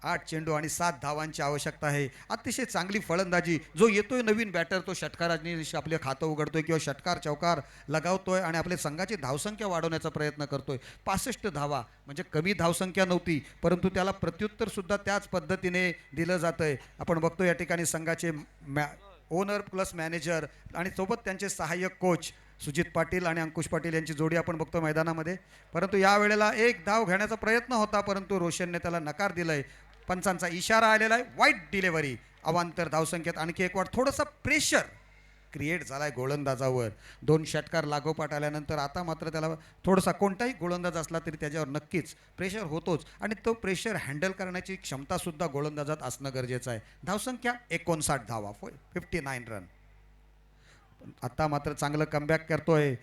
8 चेंडू आणि 7 धावांची आवश्यकता आहे. अतिशय चांगली फलंदाजी. जो येतोय नवीन बॅटर तो षटकाराने आपले खातं उघडतोय किंवा षटकार चौकार लगावतोय आणि आपल्या संघाची धावसंख्या वाढवण्याचा प्रयत्न करतोय. 65 धावा म्हणजे कमी धावसंख्या नव्हती, परंतु त्याला प्रत्युत्तर सुद्धा त्याच पद्धतीने दिलं जातंय. आपण बघतो या ठिकाणी संघाचे ओनर प्लस मॅनेजर आणि सोबत त्यांचे सहाय्यक कोच सुजित पाटील आणि अंकुश पाटील यांची जोडी आपण बघतो मैदानामध्ये. परंतु यावेळेला एक धाव घेण्याचा प्रयत्न होता, परंतु रोशनने त्याला नकार दिलाय. पंचांचा इशारा आलेला आहे. वाईट डिलेव्हरी. अवांतर धावसंख्येत आणखी एक वार थोडंसं प्रेशर क्रिएट झालाय गोलंदाजावर. 2 षटकार लागोपाठ आल्यानंतर आता मात्र त्याला थोडासा, कोणताही गोलंदाज असला तरी त्याच्यावर नक्कीच प्रेशर होतोच आणि तो प्रेशर हँडल करण्याची क्षमतासुद्धा गोलंदाजात असणं गरजेचं आहे. धावसंख्या 59 धावा, 59 रन. आता मात्र चांगलं कमबॅक करतोय.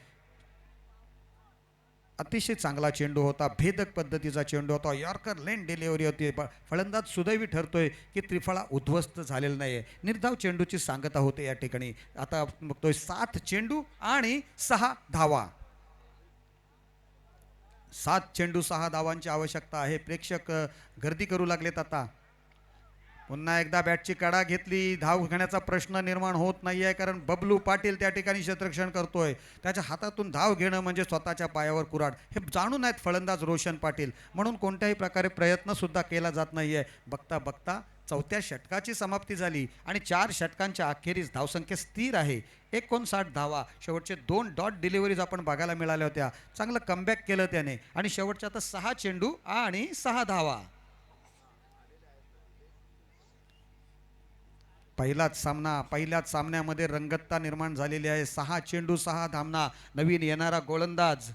अतिशय चांगला चेंडू होता, भेदक पद्धतीचा चेंडू होता. यॉर्कर लेन डिलिव्हरी होती. फलंदाज सुदैवी ठरतोय की त्रिफळा उद्ध्वस्त झालेला नाही. निर्धाव चेंडूची सांगता होते या ठिकाणी. आता बघतोय 7 चेंडू आणि 6 धावा. 7 चेंडू 6 धावांची आवश्यकता आहे. प्रेक्षक गर्दी करू लागलेत. आता पुन्हा एकदा बॅटची कडा घेतली. धाव घेण्याचा प्रश्न निर्माण होत नाही आहे, कारण बबलू पाटील त्या ठिकाणी क्षेत्ररक्षण करतोय. त्याच्या हातातून धाव घेणं म्हणजे स्वतःच्या पायावर कुऱ्हाड, हे जाणून आहेत फलंदाज रोशन पाटील. म्हणून कोणत्याही प्रकारे प्रयत्न सुद्धा केला जात नाही आहे. बघता बघता 4थ्या षटकाची समाप्ती झाली आणि 4 षटकांच्या अखेरीस धावसंख्या स्थिर आहे. 59 धावा. शेवटचे 2 डॉट डिलिव्हरीज आपण बघायला मिळाल्या होत्या. चांगलं कमबॅक केलं त्याने आणि शेवटचे आता 6 चेंडू आणि 6 धावा. पहिल्याच सामन्यामध्ये रंगतता निर्माण झालेली आहे. 6 चेंडू 6 धावना. नवीन येणारा गोलंदाज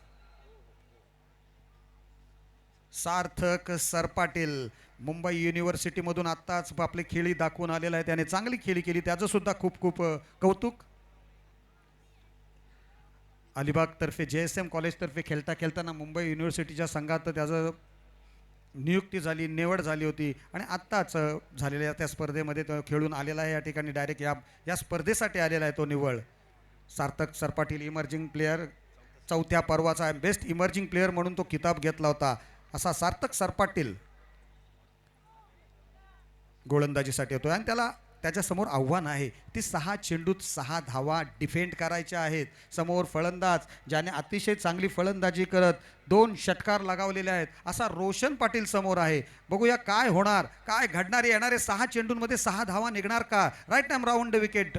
सार्थक सरपाटील मुंबई युनिव्हर्सिटीमधून आत्ताच आपली खेळी दाखवून आलेला आहे. त्याने चांगली खेळी केली, त्याचं सुद्धा खूप खूप कौतुक. अलिबाग तर्फे JSM कॉलेजतर्फे खेळताना मुंबई युनिव्हर्सिटीच्या संघात त्याचं नियुक्ती झाली, निवड झाली होती आणि आत्ताच झालेल्या त्या स्पर्धेमध्ये तो खेळून आलेला आहे. या ठिकाणी डायरेक्ट या स्पर्धेसाठी आलेला आहे तो निवड. सार्थक सरपाटील इमर्जिंग प्लेअर, 4थ्या पर्वाचा बेस्ट इमर्जिंग प्लेअर म्हणून तो किताब घेतला होता. असा सार्थक सरपाटील गोलंदाजीसाठी होतो आणि त्याच्यासमोर आव्हान आहे. ती 6 चेंडूत 6 धावा डिफेंड करायच्या आहेत. समोर फलंदाज ज्याने अतिशय चांगली फलंदाजी करत 2 षटकार लगावलेले आहेत असा रोशन पाटील समोर आहे. बघूया काय होणार, काय घडणार. येणारे 6 चेंडूंमध्ये 6 धावा निघणार का? Right time round the wicket.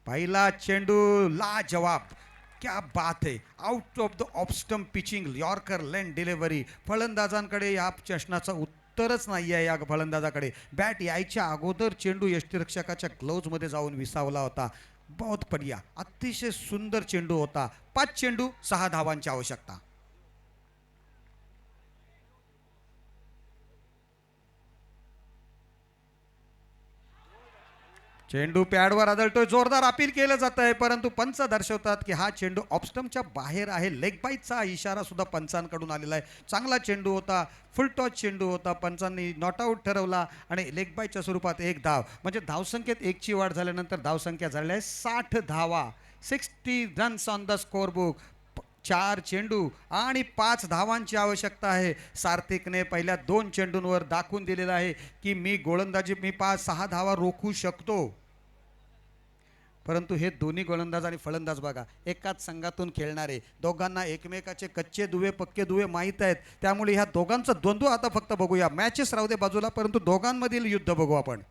पहिला चेंडू लाजवाब, क्या बात है. Out of the off stump pitching, yorker length delivery. फलंदाजांकडे या प्रश्नाचं उत्तरच नाही आहे. या फलंदाजाकडे बॅट यायच्या अगोदर चेंडू यष्टिरक्षकाच्या ग्लोव्जमध्ये जाऊन विसावला होता. बहुत बढिया, अतिशय सुंदर चेंडू होता. 5 चेंडू 6 धावांची आवश्यकता. चेंडू पॅडवर आदळतोय. जोरदार अपील केलं जात आहे, परंतु पंच दर्शवतात की हा चेंडू ऑफस्टम्पच्या बाहेर आहे. लेग बाईटचा इशारा सुद्धा पंचांकडून आलेला आहे. चांगला चेंडू होता, फुल टॉच चेंडू होता. पंचांनी नॉट आऊट ठरवला आणि लेग बाईटच्या स्वरूपात 1 धाव. म्हणजे धावसंख्येत 1ची वाढ झाल्यानंतर धावसंख्या झालेली आहे 60 धावा. 60 runs on the score book. 4 चेंडू आणि 5 धावांची आवश्यकता आहे. सार्थिकने पहिल्या 2 चेंडूंवर दाखवून दिलेलं आहे की मी 5-6 धावा रोखू शकतो. परंतु हे दोन्ही गोलंदाज आणि फलंदाज बघा, एकाच संघातून खेळणारे, दोघांना एकमेकाचे कच्चे दुवे पक्के दुवे माहीत आहेत. त्यामुळे ह्या दोघांचा द्वंद्व आता फक्त बघूया. मॅचेस राहू दे बाजूला, परंतु दोघांमधील युद्ध बघू आपण.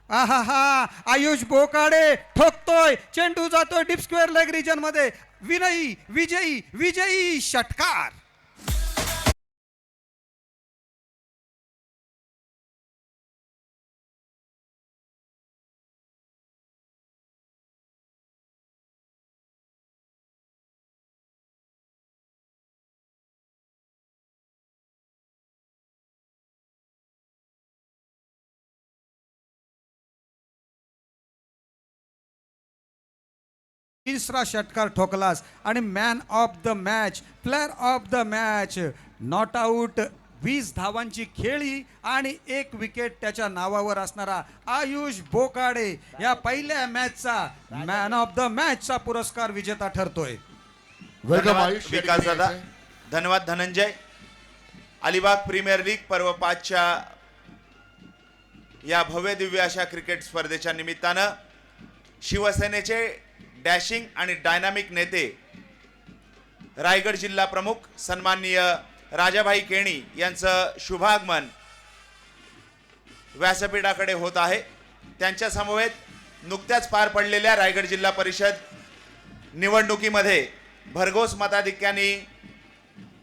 आहा, आयुष बोकाडे ठोकतोय. चेंडू जातोय डीप स्क्वेअर लेग रिजन मध्ये. विजयी षटकार. तिसरा षटकार ठोकलास आणि man of the match, player of the match. Not out, 20 धावांची खेळी आणि 1 विकेट त्याच्या नावावर असणारा आयुष बोकाडे या पहिल्या मॅचचा मॅन ऑफ द मॅचचा पुरस्कार विजेता ठरतोय. वेलकम धन्यवाद आयुष. विकास दादा, धन्यवाद धनंजय. अलिबाग प्रीमियर लीग पर्व 5च्या या भव्य दिव्य अशा क्रिकेट स्पर्धेच्या निमित्तानं शिवसेनेचे डॅशिंग आणि डायनामिक नेते रायगड जिल्हा प्रमुख सन्माननीय राजाभाई केणी यांचं शुभागमन व्यासपीठाकडे होत आहे. त्यांच्या समवेत नुकत्याच पार पडलेल्या रायगड जिल्हा परिषद निवडणुकीमध्ये भरघोस मताधिक्याने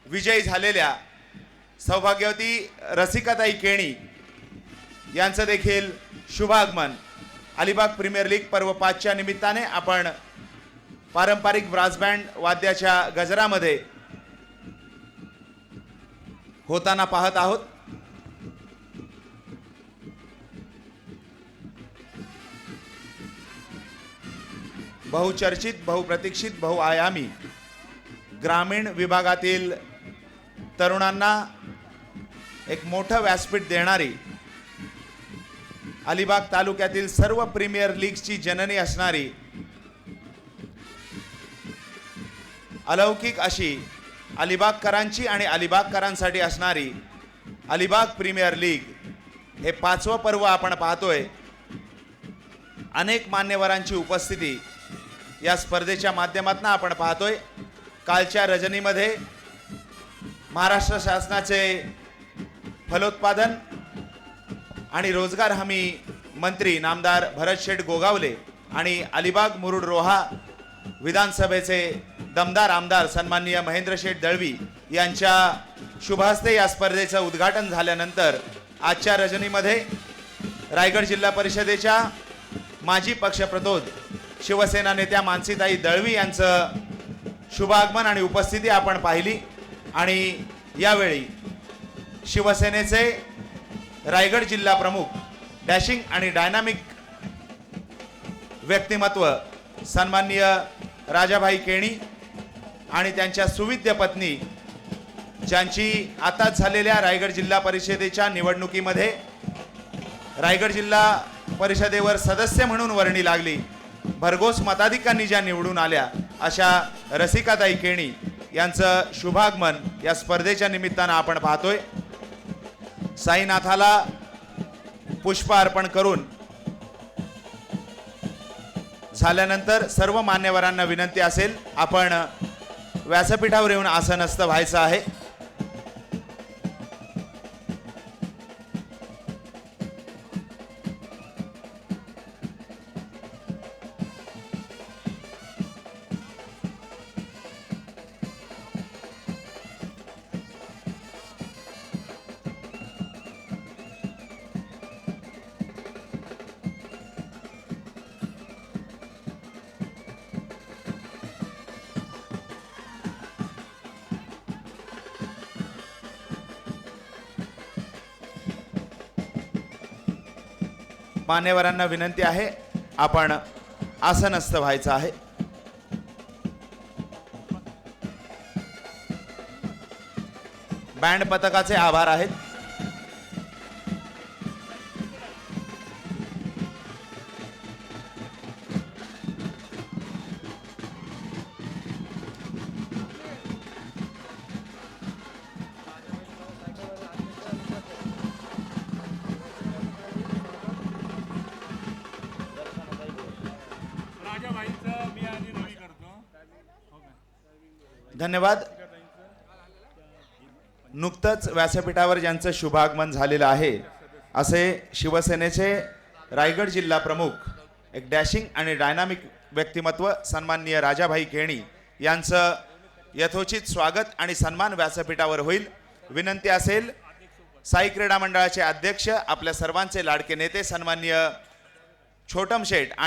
विजयी झालेल्या सौभाग्यवती रसिकाताई केणी यांचं देखील शुभागमन अलिबाग प्रीमियर लीग पर्व 5च्या निमित्ताने आपण पारंपरिक ब्रास बँड वाद्याच्या गजरामध्ये होताना पाहत आहोत. बहुचर्चित, बहुप्रतीक्षित, बहुआयामी ग्रामीण विभागातील तरुणांना एक मोठं व्यासपीठ देणारी, अलिबाग तालुक्यातील सर्व प्रीमियर लीगची जननी असणारी अलौकिक अशी अलिबागकरांची आणि अलिबागकरांसाठी असणारी अलिबाग प्रीमियर लीग हे 5वं पर्व आपण पाहतोय. अनेक मान्यवरांची उपस्थिती या स्पर्धेच्या माध्यमातून आपण पाहतोय. कालच्या रजनीमध्ये महाराष्ट्र शासनाचे फलोत्पादन आणि रोजगार हमी मंत्री नामदार भरतशेठ गोगावले आणि अलिबाग मुरुड रोहा विधानसभेचे दमदार आमदार सन्माननीय महेंद्रशेठ दळवी यांच्या शुभहस्ते या स्पर्धेचं उद्घाटन झाल्यानंतर आजच्या रजनीमध्ये रायगड जिल्हा परिषदेच्या माजी पक्षप्रतोद शिवसेना नेत्या मानसीताई दळवी यांचं शुभागमन आणि उपस्थिती आपण पाहिली. आणि यावेळी शिवसेनेचे रायगड जिल्हा प्रमुख डॅशिंग आणि डायनामिक व्यक्तिमत्व सन्माननीय राजाभाई केणी आणि त्यांच्या सुविद्य पत्नी, ज्यांची आताच झालेल्या रायगड जिल्हा परिषदेच्या निवडणुकीमध्ये रायगड जिल्हा परिषदेवर सदस्य म्हणून वर्णी लागली, भरघोस मताधिकांनी ज्या निवडून आल्या, अशा रसिकाताई केणी यांचं शुभागमन या स्पर्धेच्या निमित्तानं आपण पाहतोय. साईनाथाला पुष्प अर्पण करून झाल्यानंतर सर्व मान्यवरांना विनंती असेल, आपण व्यासपीठावर येऊन आसनस्थ व्हायचं आहे. मान्यवरांना विनंती आहे, आपण आसनस्थ व्हायचं आहे. बँड पथकाचे आभार आहेत. धन्यवाद. नुकतंच व्यासपीठावर ज्यांचं शुभागमन झालेलं आहे असे शिवसेनेचे रायगड जिल्हा प्रमुख, एक डॅशिंग आणि डायनामिक व्यक्तिमत्व सन्माननीय राजाभाई केणी यांचं यथोचित स्वागत आणि सन्मान व्यासपीठावर होईल. विनंती असेल, साई क्रीडा मंडळाचे अध्यक्ष, आपल्या सर्वांचे लाडके नेते सन्माननीय छोटम शेठ